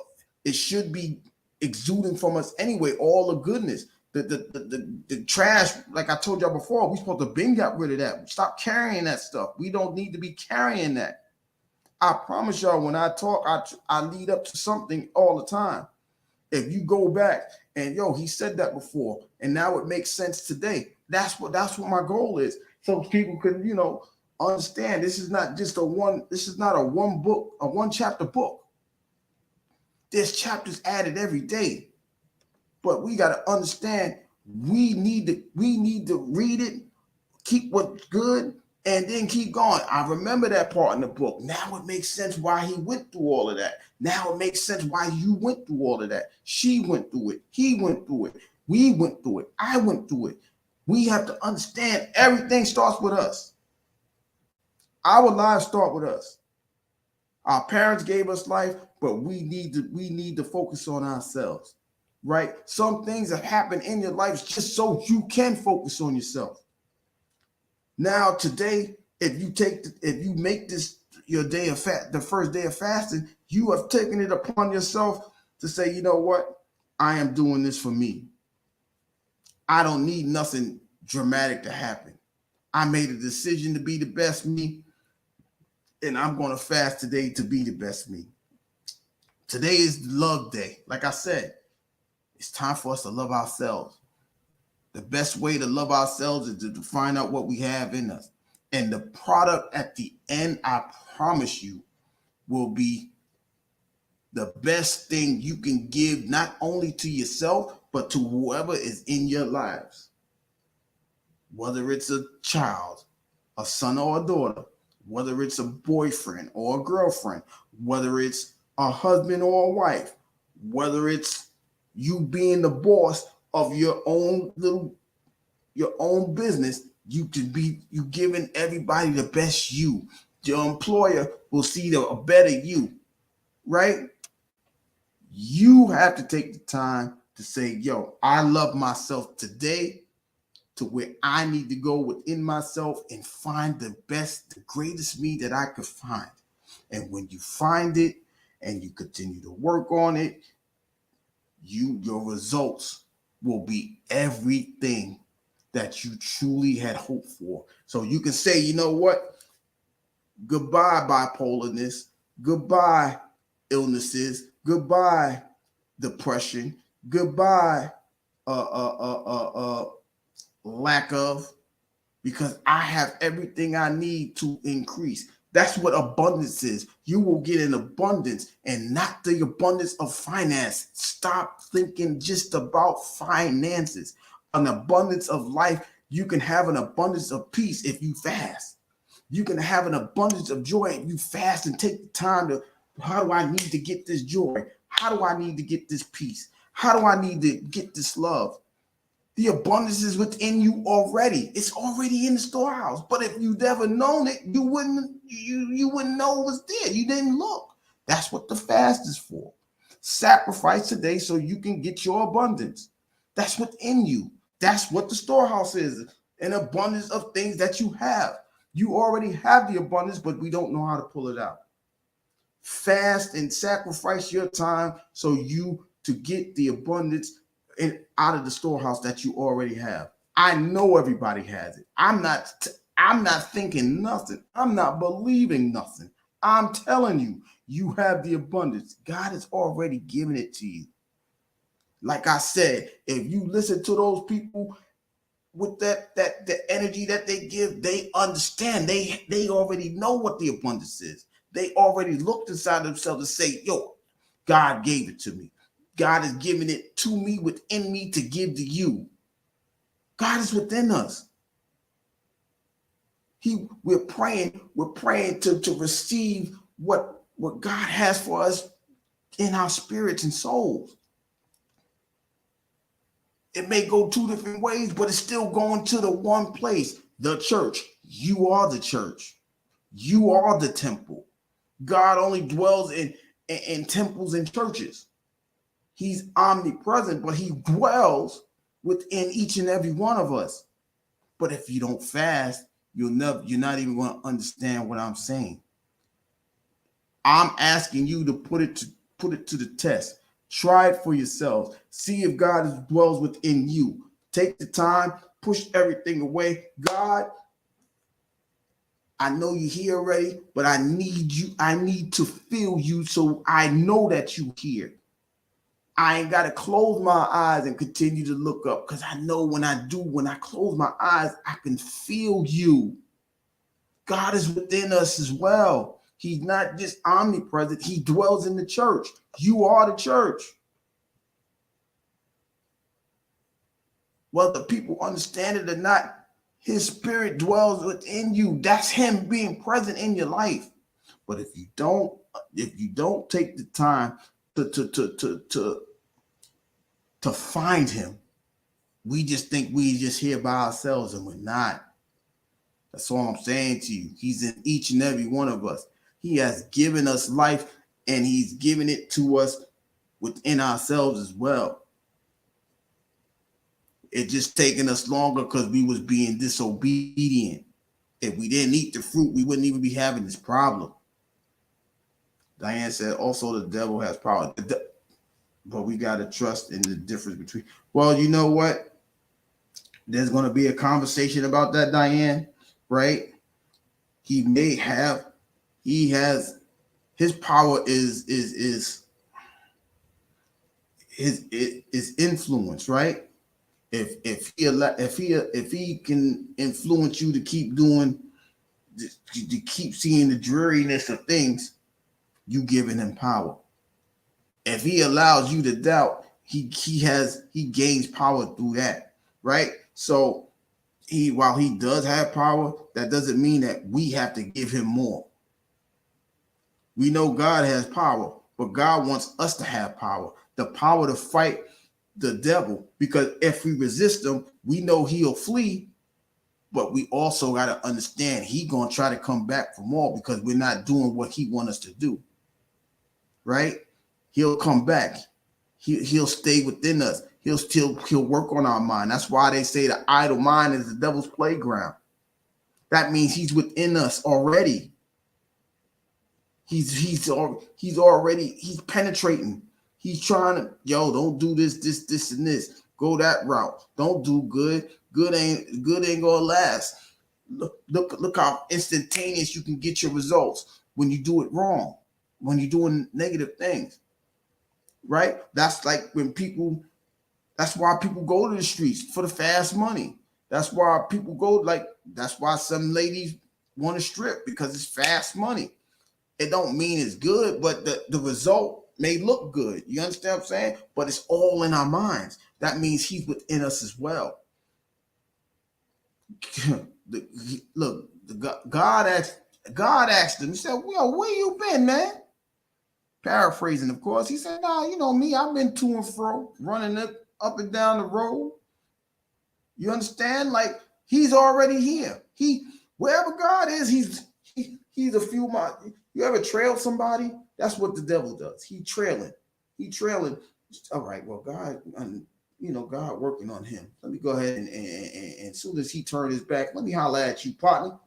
it should be exuding from us anyway, all the goodness. The trash, like I told y'all before, we supposed to been got rid of that. Stop carrying that stuff. We don't need to be carrying that. I promise y'all, when I talk, I lead up to something all the time. If you go back and he said that before, and now it makes sense today. That's what my goal is. So people can, understand this is not just a one chapter book. There's chapters added every day. But we got to understand we need to read it, keep what's good, and then keep going. I remember that part in the book. Now it makes sense why he went through all of that. Now it makes sense why you went through all of that. She went through it. He went through it. We went through it. I went through it. We have to understand everything starts with us. Our lives start with us. Our parents gave us life, but we need to focus on ourselves, right? Some things have happened in your life just so you can focus on yourself. Now, today, if you make this your day of the first day of fasting, you have taken it upon yourself to say, you know what? I am doing this for me. I don't need nothing dramatic to happen. I made a decision to be the best me, and I'm going to fast today to be the best me. Today is love day. Like I said, it's time for us to love ourselves. The best way to love ourselves is to find out what we have in us. And the product at the end, I promise you, will be the best thing you can give, not only to yourself, but to whoever is in your lives. Whether it's a child, a son or a daughter, whether it's a boyfriend or a girlfriend, whether it's a husband or a wife, whether it's you being the boss of your own business, you giving everybody the best you. Your employer will see a better you, right? You have to take the time to say, I love myself today to where I need to go within myself and find the best, the greatest me that I could find. And when you find it and you continue to work on it, your results will be everything that you truly had hoped for. So you can say, you know what? Goodbye, bipolarness. Goodbye, illnesses. Goodbye, depression. Goodbye, lack of, because I have everything I need to increase. That's what abundance is. You will get an abundance and not the abundance of finance. Stop thinking just about finances. An abundance of life. You can have an abundance of peace if you fast. You can have an abundance of joy if you fast and take the time to, how do I need to get this joy? How do I need to get this peace? How do I need to get this love? The abundance is within you already. It's already in the storehouse. But if you've never known it, you wouldn't know it was there. You didn't look. That's what the fast is for. Sacrifice today so you can get your abundance. That's within you. That's what the storehouse is. An abundance of things that you have. You already have the abundance, but we don't know how to pull it out. Fast and sacrifice your time so you to get the abundance out of the storehouse that you already have. I know everybody has it. I'm not thinking nothing. I'm not believing nothing. I'm telling you, you have the abundance. God has already given it to you. Like I said, if you listen to those people with that the energy that they give, they understand. They already know what the abundance is. They already looked inside themselves and say, yo, God gave it to me. God is giving it to me, within me, to give to you. God is within us. We're praying to receive what God has for us in our spirits and souls. It may go two different ways, but it's still going to the one place, the church. You are the church. You are the temple. God only dwells in temples and churches. He's omnipresent, but he dwells within each and every one of us. But if you don't fast, you're not even going to understand what I'm saying. I'm asking you to put it to the test. Try it for yourselves. See if God dwells within you. Take the time, push everything away. God, I know you're here already, but I need you. I need to feel you so I know that you're here. I ain't got to close my eyes and continue to look up, because I know when I close my eyes, I can feel you. God is within us as well. He's not just omnipresent. He dwells in the church. You are the church. Whether people understand it or not, his spirit dwells within you. That's him being present in your life. But if you don't take the time to find him, we just think we just here by ourselves, and we're not. That's all I'm saying to you. He's in each and every one of us. He has given us life, and he's given it to us within ourselves as well. It just taking us longer because we was being disobedient. If we didn't eat the fruit, we wouldn't even be having this problem. Diane said, also the devil has power. But we got to trust in the difference between. Well, you know what? There's going to be a conversation about that, Diane, right? He has his power is his influence, right? If he can influence you to keep doing, to keep seeing the dreariness of things, you giving him power. If he allows you to doubt, he gains power through that, right? So while he does have power, that doesn't mean that we have to give him more. We know God has power, but God wants us to have power, the power to fight the devil, because if we resist him, we know he'll flee, but we also got to understand he's going to try to come back for more because we're not doing what he wants us to do, right? He'll come back. He'll stay within us. He'll work on our mind. That's why they say the idle mind is the devil's playground. That means he's within us already. He's penetrating. He's trying to, don't do this, and this. Go that route. Don't do good. Good ain't gonna last. Look how instantaneous you can get your results when you do it wrong, when you're doing negative things. Right? That's like that's why people go to the streets, for the fast money. That's why people go, that's why some ladies want to strip because it's fast money. It don't mean it's good, but the result may look good. You understand what I'm saying? But it's all in our minds. That means he's within us as well. God asked him, he said, well, where you been, man? Paraphrasing, of course. He said, nah, you know me, I've been to and fro, running up and down the road. You understand? Like, he's already here. Wherever God is, he's a few miles. You ever trail somebody? That's what the devil does. He trailing. All right, well, God, God working on him. Let me go ahead and as soon as he turned his back, let me holler at you, partner.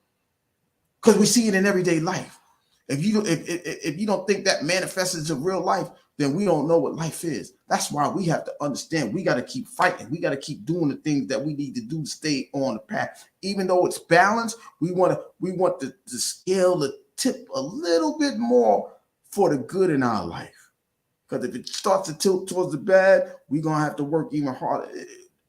Because we see it in everyday life. If you don't think that manifests into real life, then we don't know what life is. That's why we have to understand. We got to keep fighting. We got to keep doing the things that we need to do to stay on the path. Even though it's balanced, we want to scale the tip a little bit more for the good in our life. Because if it starts to tilt towards the bad, we're going to have to work even harder.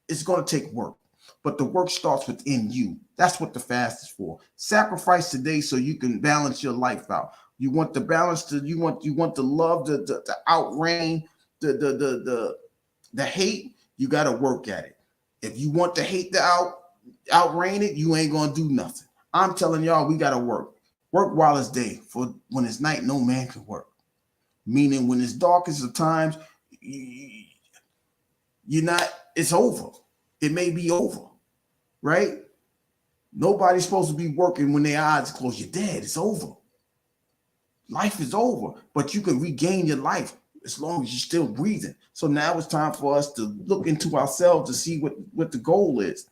It's going to take work. But the work starts within you. That's what the fast is for. Sacrifice today so you can balance your life out. You want the balance you want the love to outreign the hate. You got to work at it. If you want the hate to outreign it, you ain't gonna do nothing. I'm telling y'all, we got to work while it's day. For when it's night, no man can work. Meaning, when it's darkest of times, it's over. It may be over, right? Nobody's supposed to be working when their eyes closed. You're dead. It's over. Life is over, but you can regain your life as long as you're still breathing. So now it's time for us to look into ourselves to see what the goal is.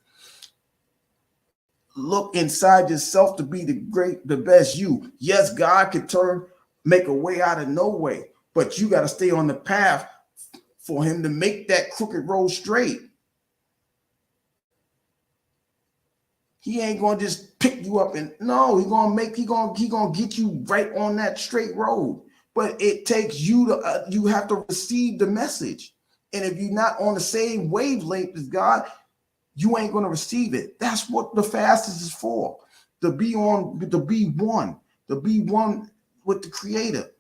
Look inside yourself to be the best you. Yes, God can make a way out of no way, but you got to stay on the path for him to make that crooked road straight. He ain't gonna just pick you up he gonna get you right on that straight road. But it takes you you have to receive the message. And if you're not on the same wavelength as God, you ain't gonna receive it. That's what the fast is for. To be one with the Creator,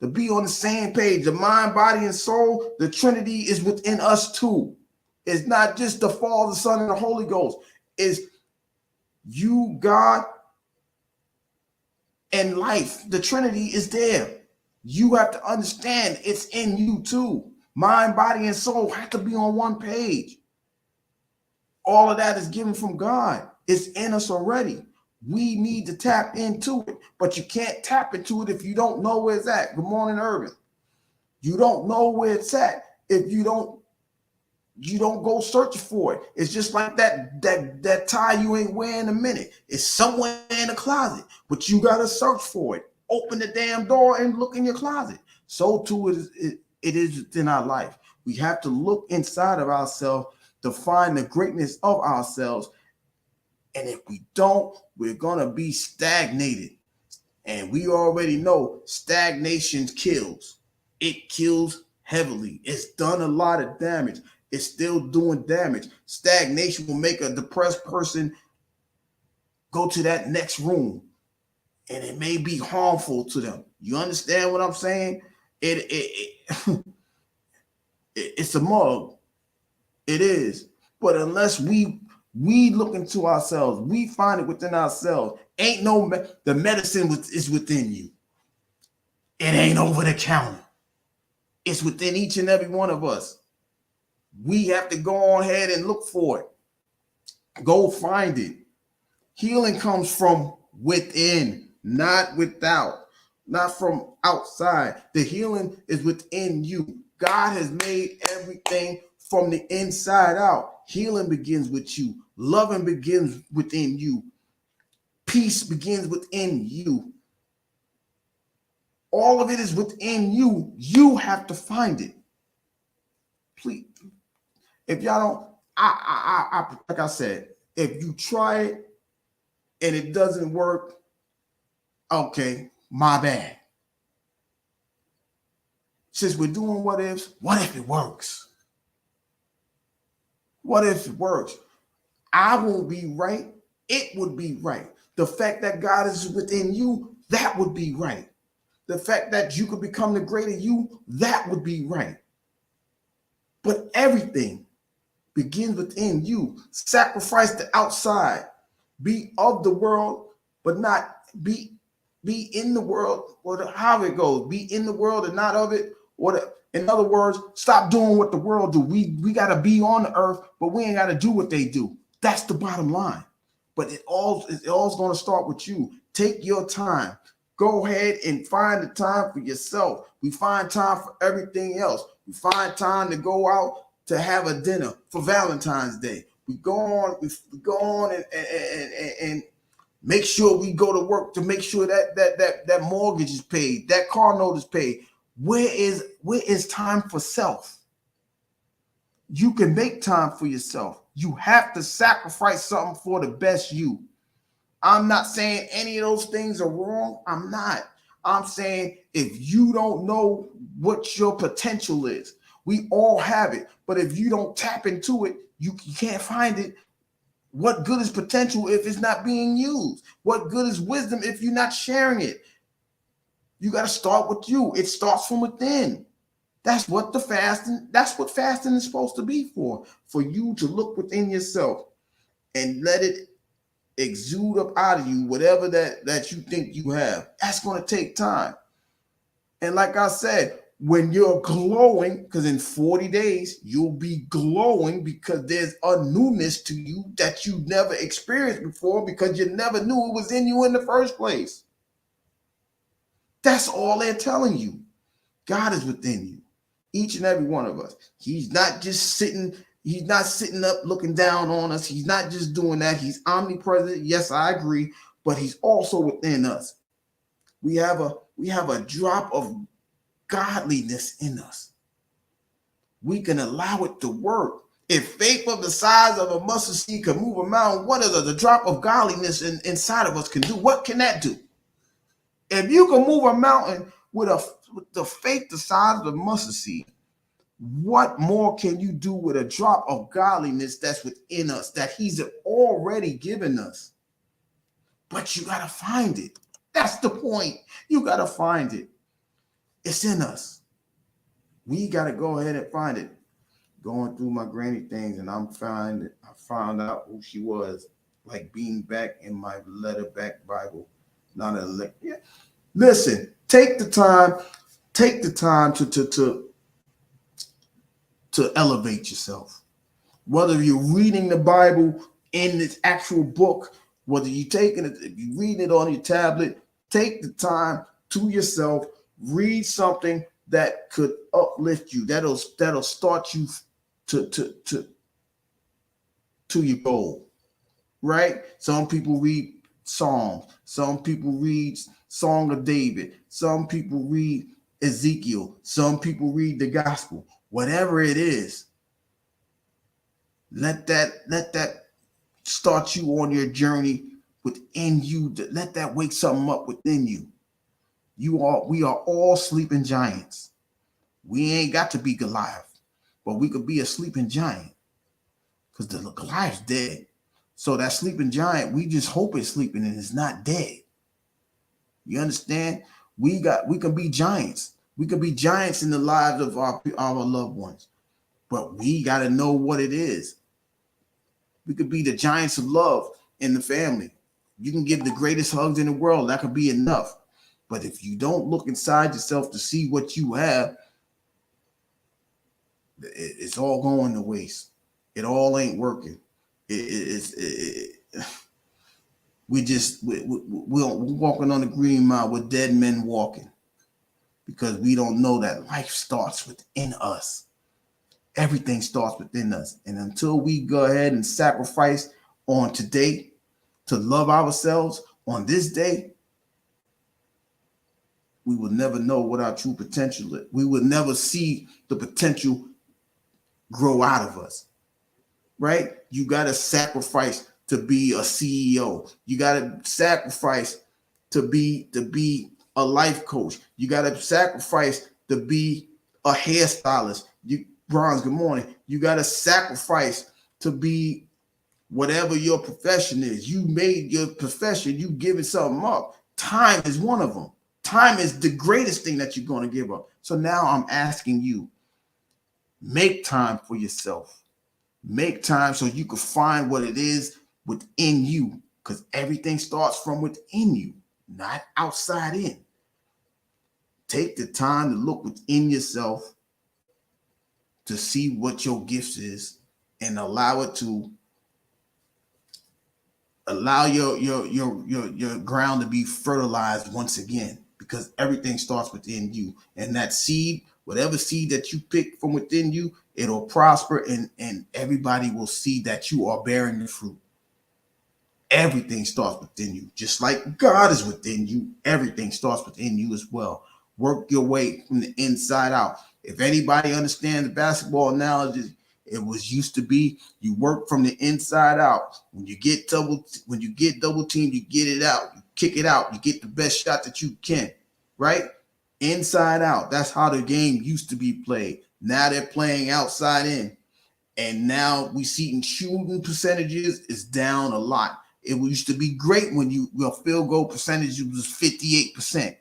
to be on the same page. The mind, body, and soul, the Trinity is within us too. It's not just the Father, the Son, and the Holy Ghost. It's you, God, and life. The Trinity is there. You have to understand it's in you too. Mind, body, and soul have to be on one page. All of that is given from God. It's in us already. We need to tap into it, but you can't tap into it if you don't know where it's at. Good morning, Irvin. You don't know where it's at if you don't go search for it. It's just like that tie you ain't wearing in a minute. It's somewhere in the closet, but you gotta search for it. Open the damn door and look in your closet. So too it is within our life. We have to look inside of ourselves to find the greatness of ourselves. And if we don't, we're gonna be stagnated. And we already know stagnation kills. It kills heavily. It's done a lot of damage. It's still doing damage. Stagnation will make a depressed person go to that next room, and it may be harmful to them. You understand what I'm saying? It's a mug. It is. But unless we look into ourselves, we find it within ourselves. The medicine is within you. It ain't over the counter. It's within each and every one of us. We have to go on ahead and look for it. Go find it. Healing comes from within, not without, not from outside. The healing is within you. God has made everything from the inside out. Healing begins with you. Loving begins within you. Peace begins within you. All of it is within you. You have to find it. Please. If y'all don't, like I said, if you try it and it doesn't work, okay, my bad. Since we're doing what ifs, what if it works? What if it works? I won't be right. It would be right. The fact that God is within you, that would be right. The fact that you could become the greater you, that would be right. But everything begins within you. Sacrifice the outside. Be of the world, but not be in the world, or how it goes. Be in the world and not of it. In other words, stop doing what the world do. We got to be on the earth, but we ain't got to do what they do. That's the bottom line. But it all's going to start with you. Take your time. Go ahead and find the time for yourself. We find time for everything else. We find time to go out to have a dinner for Valentine's Day. We go on and make sure we go to work to make sure that mortgage is paid, that car note is paid. Where is time for self? You can make time for yourself. You have to sacrifice something for the best you. I'm not saying any of those things are wrong. I'm not. I'm saying if you don't know what your potential is, we all have it. But if you don't tap into it, you can't find it. What good is potential if it's not being used? What good is wisdom if you're not sharing it? You got to start with you. It starts from within. That's what fasting is supposed to be for you to look within yourself and let it exude up out of you whatever that you think you have. That's going to take time. And like I said, when you're glowing, because in 40 days you'll be glowing because there's a newness to you that you never experienced before because you never knew it was in you in the first place. That's all they're telling you. God is within you, each and every one of us. He's not just sitting up looking down on us. He's not just doing that. He's omnipresent. Yes, I agree, but he's also within us. We have a drop of godliness in us. We can allow it to work. If faith of the size of a mustard seed can move a mountain, what is the drop of godliness inside of us can do? What can that do? If you can move a mountain with the faith the size of a mustard seed, what more can you do with a drop of godliness that's within us, that he's already given us? But you got to find it. That's the point. You got to find it. It's in us. We got to go ahead and find it. Going through my granny things, and I found out who she was, like being back in my letterback Bible. Yeah. Listen, take the time to elevate yourself. Whether you're reading the Bible in its actual book, whether you're taking it, if you're reading it on your tablet, take the time to yourself, read something that could uplift you, that'll start you to your goal. Right? Some people read Psalms, some people read Song of David, some people read Ezekiel, some people read the gospel. Whatever it is, let that start you on your journey within you. Let that wake something up within you. We are all sleeping giants. We ain't got to be Goliath, but we could be a sleeping giant because the Goliath's dead. So that sleeping giant, we just hope it's sleeping and it's not dead. You understand? We can be giants. We can be giants in the lives of our loved ones, but we got to know what it is. We could be the giants of love in the family. You can give the greatest hugs in the world. That could be enough. But if you don't look inside yourself to see what you have, it's all going to waste. It all ain't working. We're walking on the green mile. We're dead men walking because we don't know that life starts within us. Everything starts within us. And until we go ahead and sacrifice on today to love ourselves on this day, we will never know what our true potential is. We will never see the potential grow out of us, right? You got to sacrifice to be a CEO. You got to sacrifice to be a life coach. You got to sacrifice to be a hairstylist. Bronze, good morning. You got to sacrifice to be whatever your profession is. You made your profession, you giving something up. Time is one of them. Time is the greatest thing that you're going to give up. So now I'm asking you, make time for yourself. Make time so you can find what it is within you, because everything starts from within you, not outside in. Take the time to look within yourself to see what your gift is, and allow it to allow your ground to be fertilized once again, because everything starts within you. And that seed, whatever seed that you pick from within you, it'll prosper, and everybody will see that you are bearing the fruit. Everything starts within you. Just like God is within you, everything starts within you as well. Work your way from the inside out. If anybody understands the basketball analogy, it was used to be you work from the inside out. When you get double teamed, you get it out, you kick it out, you get the best shot that you can, right? Inside out. That's how the game used to be played. Now they're playing outside in. And now we see shooting percentages is down a lot. It used to be great when your field goal percentage was 58%.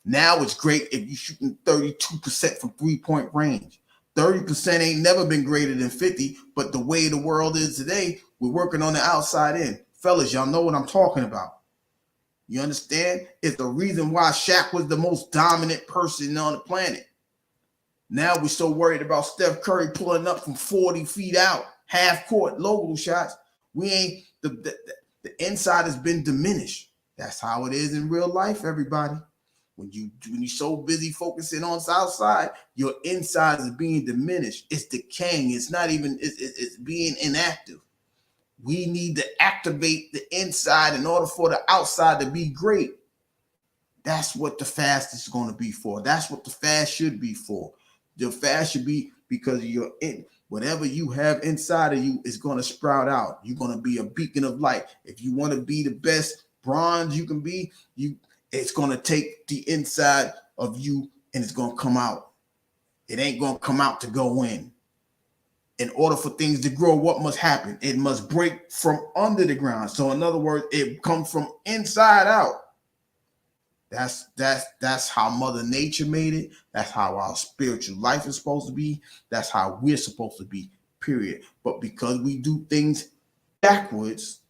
Now it's great if you're shooting 32% from 3-point range. 30% ain't never been greater than 50, but the way the world is today, we're working on the outside in. Fellas, y'all know what I'm talking about. You understand? It's the reason why Shaq was the most dominant person on the planet. Now we're so worried about Steph Curry pulling up from 40 feet out, half court, logo shots. We ain't, the inside has been diminished. That's how it is in real life, everybody. When you're so busy focusing on the outside, your inside is being diminished. It's decaying. It's not even, it's being inactive. We need to activate the inside in order for the outside to be great. That's what the fast is going to be for. That's what the fast should be for. The fast should be because you're in. Whatever you have inside of you is going to sprout out. You're going to be a beacon of light. If you want to be the best bronze you can be, it's going to take the inside of you and it's going to come out. It ain't going to come out to go in. In order for things to grow, what must happen? It must break from under the ground. So in other words, it comes from inside out. That's how Mother Nature made it. That's how our spiritual life is supposed to be. That's how we're supposed to be, period. But because we do things backwards,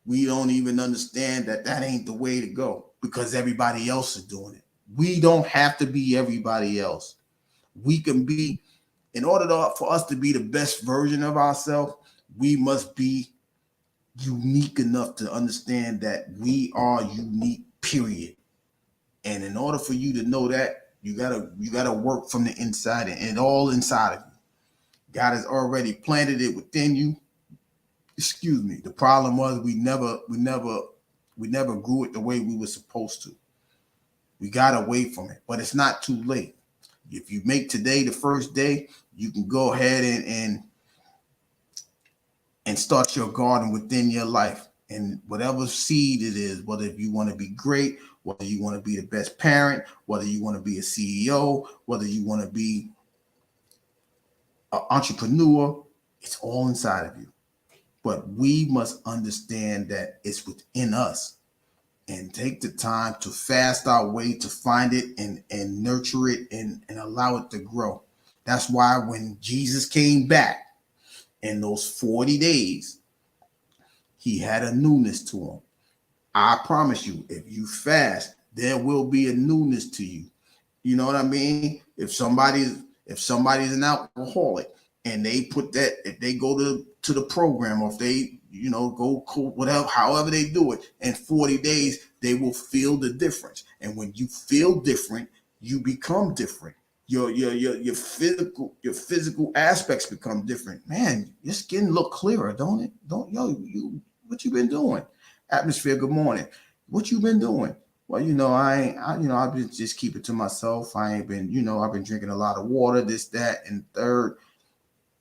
we don't even understand that ain't the way to go, because everybody else is doing it. We don't have to be everybody else. We can be, in order for us to be the best version of ourselves, we must be unique enough to understand that we are unique, period. And in order for you to know that, you gotta work from the inside, and all inside of you. God has already planted it within you. Excuse me. The problem was we never grew it the way we were supposed to. We got away from it, but it's not too late. If you make today the first day, you can go ahead and start your garden within your life. And whatever seed it is, whether if you want to be great, whether you want to be the best parent, whether you want to be a CEO, whether you want to be an entrepreneur, it's all inside of you. But we must understand that it's within us, and take the time to fast our way to find it and nurture it and allow it to grow. That's why when Jesus came back in those 40 days, he had a newness to him. I promise you, if you fast, there will be a newness to you. You know what I mean? If somebody's an alcoholic and they if they go to the program, or if they, go whatever, however they do it, in 40 days, they will feel the difference. And when you feel different, you become different. Your physical aspects become different. Man, your skin look clearer, don't it? What you been doing? Atmosphere, good morning. What you been doing? Well, I've been just keep it to myself. I ain't been, I've been drinking a lot of water, this, that, and third.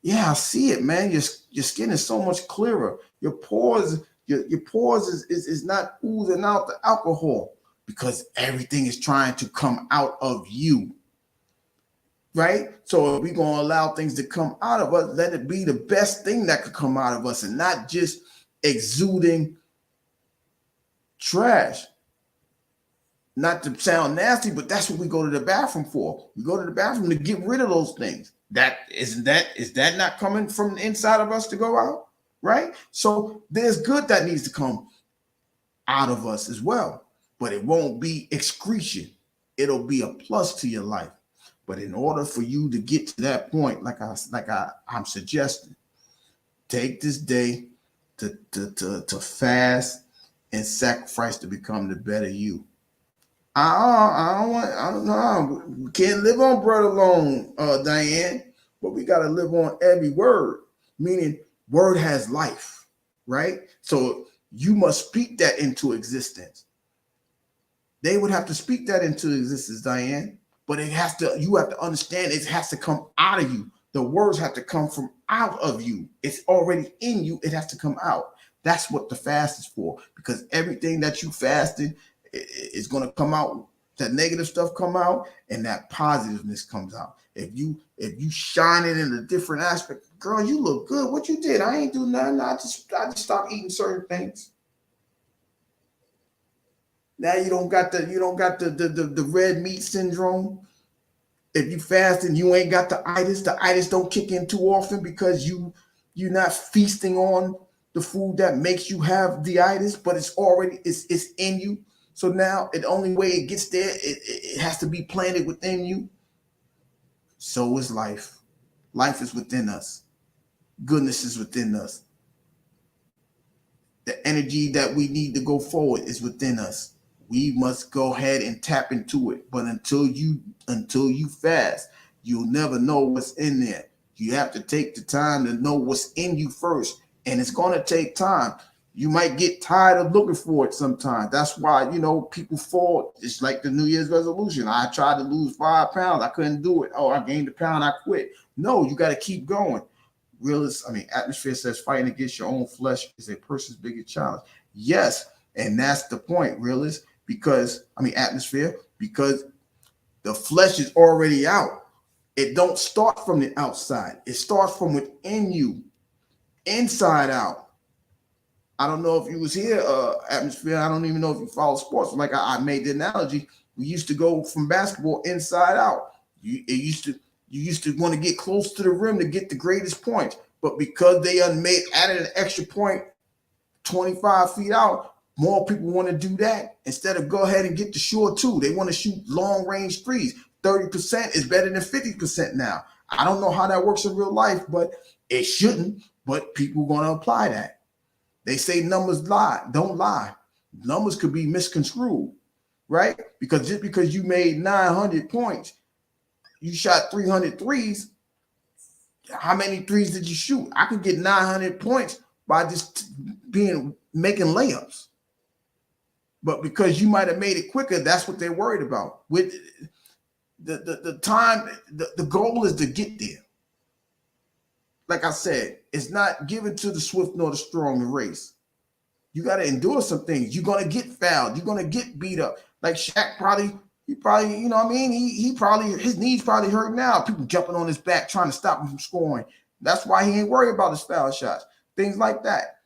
Yeah, I see it, man. Your skin is so much clearer. Your pores is not oozing out the alcohol, because everything is trying to come out of you. right? So if we're going to allow things to come out of us, let it be the best thing that could come out of us and not just exuding trash. Not to sound nasty, but that's what we go to the bathroom for. We go to the bathroom to get rid of those things. Is that not coming from the inside of us to go out? Right? So there's good that needs to come out of us as well, but it won't be excretion. It'll be a plus to your life. But in order for you to get to that point, I'm suggesting, take this day to fast and sacrifice to become the better you. I don't know. We can't live on bread alone, Diane, but we got to live on every word, meaning word has life, right? So you must speak that into existence. They would have to speak that into existence, Diane, but you have to understand it has to come out of you. The words have to come from out of you. It's already in you. It has to come out. That's what the fast is for, because everything that you fasted is going to come out. That negative stuff come out, and that positiveness comes out. If you shine it in a different aspect, girl, you look good. What you did? I ain't do nothing. I just stopped eating certain things. Now you don't got the red meat syndrome. If you fast and you ain't got the itis don't kick in too often because you're not feasting on the food that makes you have the itis, but it's in you. So now the only way it gets there, it has to be planted within you. So is life. Life is within us. Goodness is within us. The energy that we need to go forward is within us. We must go ahead and tap into it. But until you fast, you'll never know what's in there. You have to take the time to know what's in you first. And it's going to take time. You might get tired of looking for it sometimes. That's why, people fall. It's like the New Year's resolution. I tried to lose 5 pounds. I couldn't do it. Oh, I gained a pound. I quit. No, you got to keep going. Atmosphere says fighting against your own flesh is a person's biggest challenge. Yes. And that's the point, realist, atmosphere, because the flesh is already out. It don't start from the outside. It starts from within you, inside out. I don't know if you was here, atmosphere. I don't even know if you follow sports. Like I made the analogy, we used to go from basketball inside out. You used to want to get close to the rim to get the greatest points, but because they added an extra point 25 feet out, more people want to do that instead of go ahead and get the short two. They want to shoot long range threes. 30% is better than 50% now. I don't know how that works in real life, but it shouldn't. But people are going to apply that. They say numbers lie. Don't lie. Numbers could be misconstrued, right? Because just because you made 900 points, you shot 300 threes. How many threes did you shoot? I could get 900 points by just making layups. But because you might have made it quicker, that's what they're worried about. With the time, the goal is to get there. Like I said, it's not given to the swift nor the strong in race. You got to endure some things. You're going to get fouled. You're going to get beat up. Like Shaq he his knees probably hurt now. People jumping on his back trying to stop him from scoring. That's why he ain't worried about his foul shots. Things like that.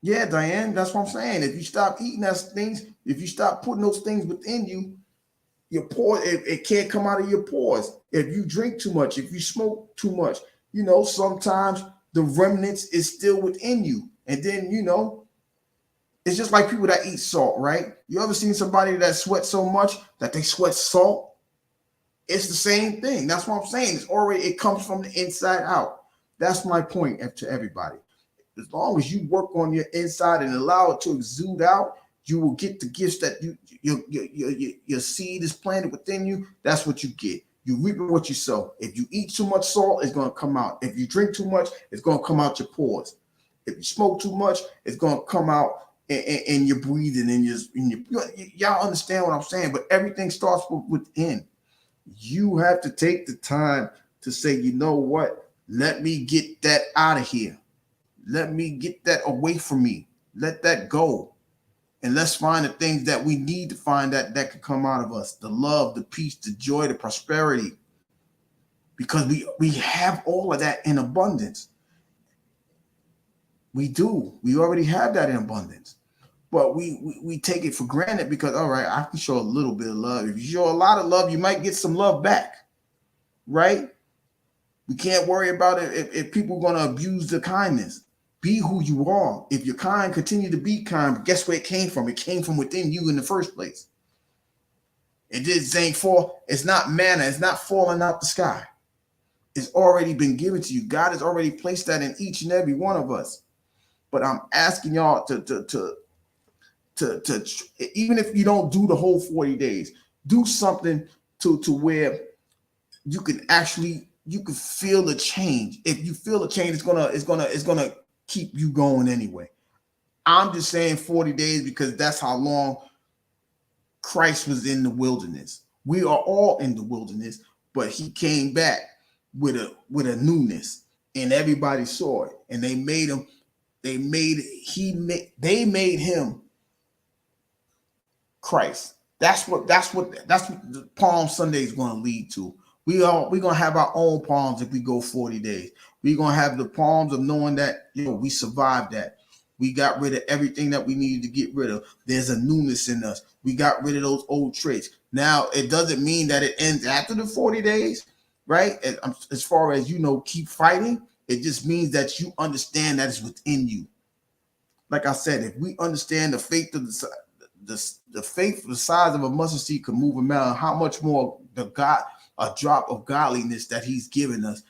Yeah, Diane, that's what I'm saying. If you stop eating those things, if you stop putting those things within you, your pores, it can't come out of your pores. If you drink too much, if you smoke too much, sometimes the remnants is still within you. And then, it's just like people that eat salt, right? You ever seen somebody that sweats so much that they sweat salt? It's the same thing. That's what I'm saying. It comes from the inside out. That's my point to everybody. As long as you work on your inside and allow it to exude out, you will get the gifts that your seed is planted within you. That's what you get. You reap what you sow. If you eat too much salt, it's going to come out. If you drink too much, it's going to come out your pores. If you smoke too much, it's going to come out in your breathing. Y'all understand what I'm saying? But everything starts within. You have to take the time to say, you know what? Let me get that out of here. Let me get that away from me. Let that go. And let's find the things that we need to find that could come out of us. The love, the peace, the joy, the prosperity. Because we have all of that in abundance. We do. We already have that in abundance. But we take it for granted because, all right, I can show a little bit of love. If you show a lot of love, you might get some love back, right? We can't worry about it if people are going to abuse the kindness. Be who you are. If you're kind, continue to be kind. But guess where it came from? It came from within you in the first place. It just ain't fall. It's not manna. It's not falling out the sky. It's already been given to you. God has already placed that in each and every one of us. But I'm asking y'all to even if you don't do the whole 40 days, do something to where you can feel the change. If you feel the change, it's gonna keep you going anyway. I'm just saying 40 days because that's how long Christ was in the wilderness. We are all in the wilderness, but he came back with a newness, and everybody saw it, and they made him Christ. That's what the Palm Sunday is going to lead to. We're going to have our own palms if we go 40 days. We're going to have the palms of knowing that we survived that. We got rid of everything that we needed to get rid of. There's a newness in us. We got rid of those old traits. Now, it doesn't mean that it ends after the 40 days, right? As far as, keep fighting, it just means that you understand that it's within you. Like I said, if we understand the faith of the faith the size of a mustard seed can move a mountain, how much more a drop of godliness that he's given us,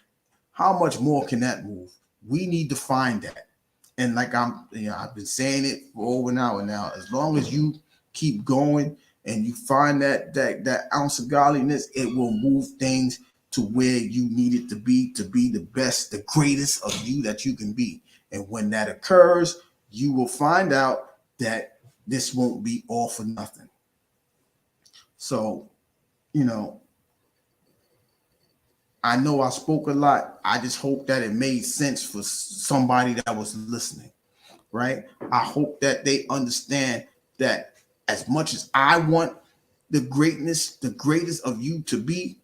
how much more can that move? We need to find that. And like I've been saying it for over an hour now, as long as you keep going and you find that ounce of godliness, it will move things to where you need it to be the best, the greatest of you that you can be. And when that occurs, you will find out that this won't be all for nothing. So, I know I spoke a lot. I just hope that it made sense for somebody that was listening, right? I hope that they understand that as much as I want the greatest of you to be,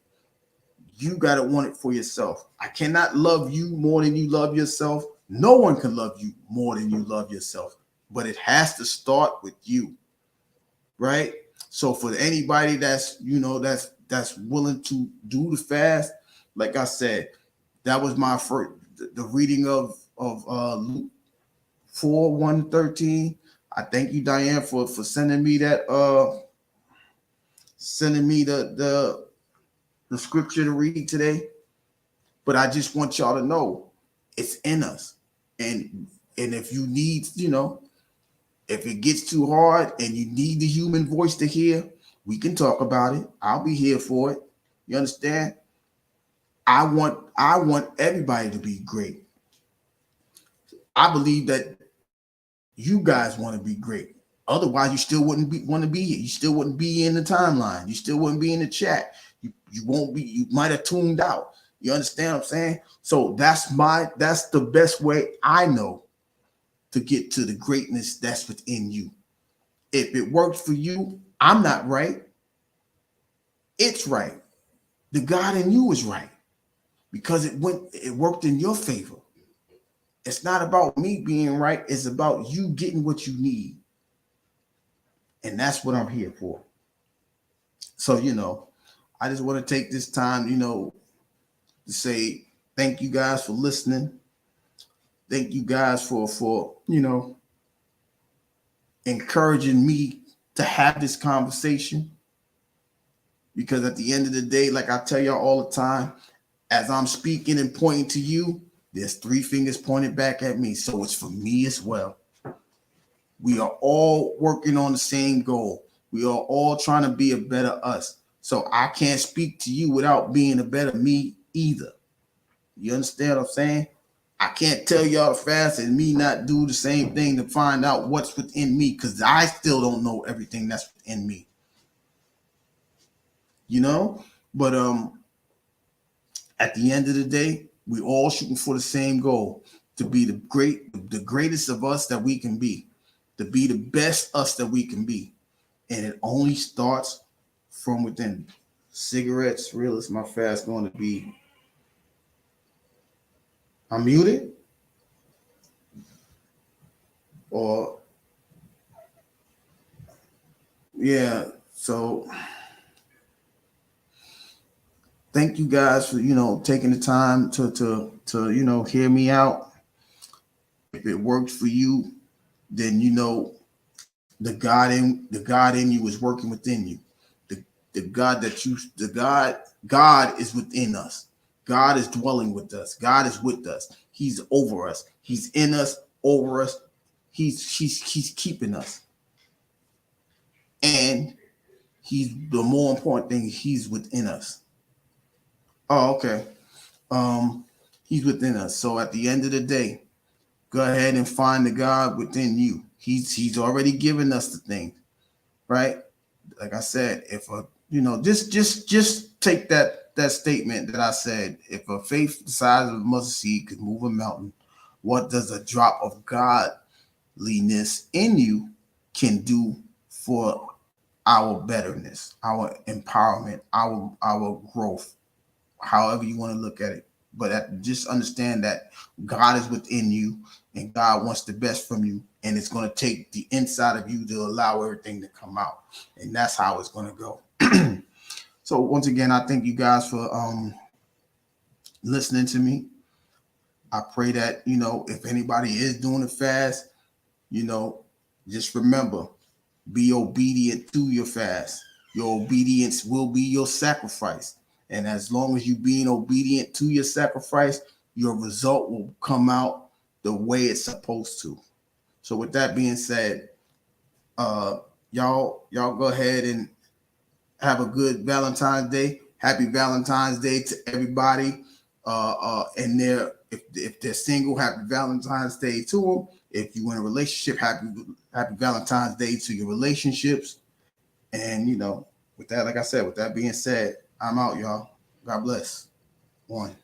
you got to want it for yourself. I cannot love you more than you love yourself. No one can love you more than you love yourself, but it has to start with you, right? So for anybody that's willing to do the fast, like I said, that was my first, the reading of Luke 4:1-13. I thank you, Diane, for sending me that, sending me the scripture to read today. But I just want y'all to know it's in us. And if you need, if it gets too hard and you need the human voice to hear, we can talk about it. I'll be here for it. You understand? I want everybody to be great. I believe that you guys want to be great. Otherwise, you still wouldn't want to be here. You still wouldn't be in the timeline. You still wouldn't be in the chat. You won't be. You might have tuned out. You understand what I'm saying? So that's the best way I know to get to the greatness that's within you. If it works for you, I'm not right. It's right. The God in you is right because it worked in your favor. It's not about me being right. It's about you getting what you need. And that's what I'm here for. So, I just want to take this time, to say thank you guys for listening. Thank you guys for encouraging me to have this conversation. Because at the end of the day, like I tell y'all all the time, as I'm speaking and pointing to you, there's 3 fingers pointed back at me. So it's for me as well. We are all working on the same goal. We are all trying to be a better us. So I can't speak to you without being a better me either. You understand what I'm saying? I can't tell y'all to fast and me not do the same thing to find out what's within me because I still don't know everything that's within me. But at the end of the day, we all shooting for the same goal, to be the greatest of us that we can be, to be the best us that we can be. And it only starts from within. Cigarettes, real is my fast going to be. I'm muted? Or, yeah, so thank you guys for, taking the time to hear me out. If it worked for you, then the God in you is working within you. The God is within us. God is dwelling with us. God is with us. He's over us. He's in us, over us. He's keeping us. And he's the more important thing, he's within us. Oh, okay. He's within us. So at the end of the day, go ahead and find the God within you. He's already given us the thing, right? Like I said, if just take that statement that I said. If a faith the size of a mustard seed could move a mountain, what does a drop of godliness in you can do for our betterness, our empowerment, our growth, however you want to look at it. But just understand that God is within you and God wants the best from you. And it's going to take the inside of you to allow everything to come out. And that's how it's going to go. So once again, I thank you guys for listening to me. I pray that, if anybody is doing a fast, just remember, be obedient to your fast. Your obedience will be your sacrifice. And as long as you being obedient to your sacrifice, your result will come out the way it's supposed to. So with that being said, y'all go ahead and have a good Valentine's Day. Happy Valentine's Day to everybody. And if they're single, happy Valentine's Day to them. If you're in a relationship, happy Valentine's Day to your relationships. And with that, like I said, with that being said, I'm out, y'all. God bless. One.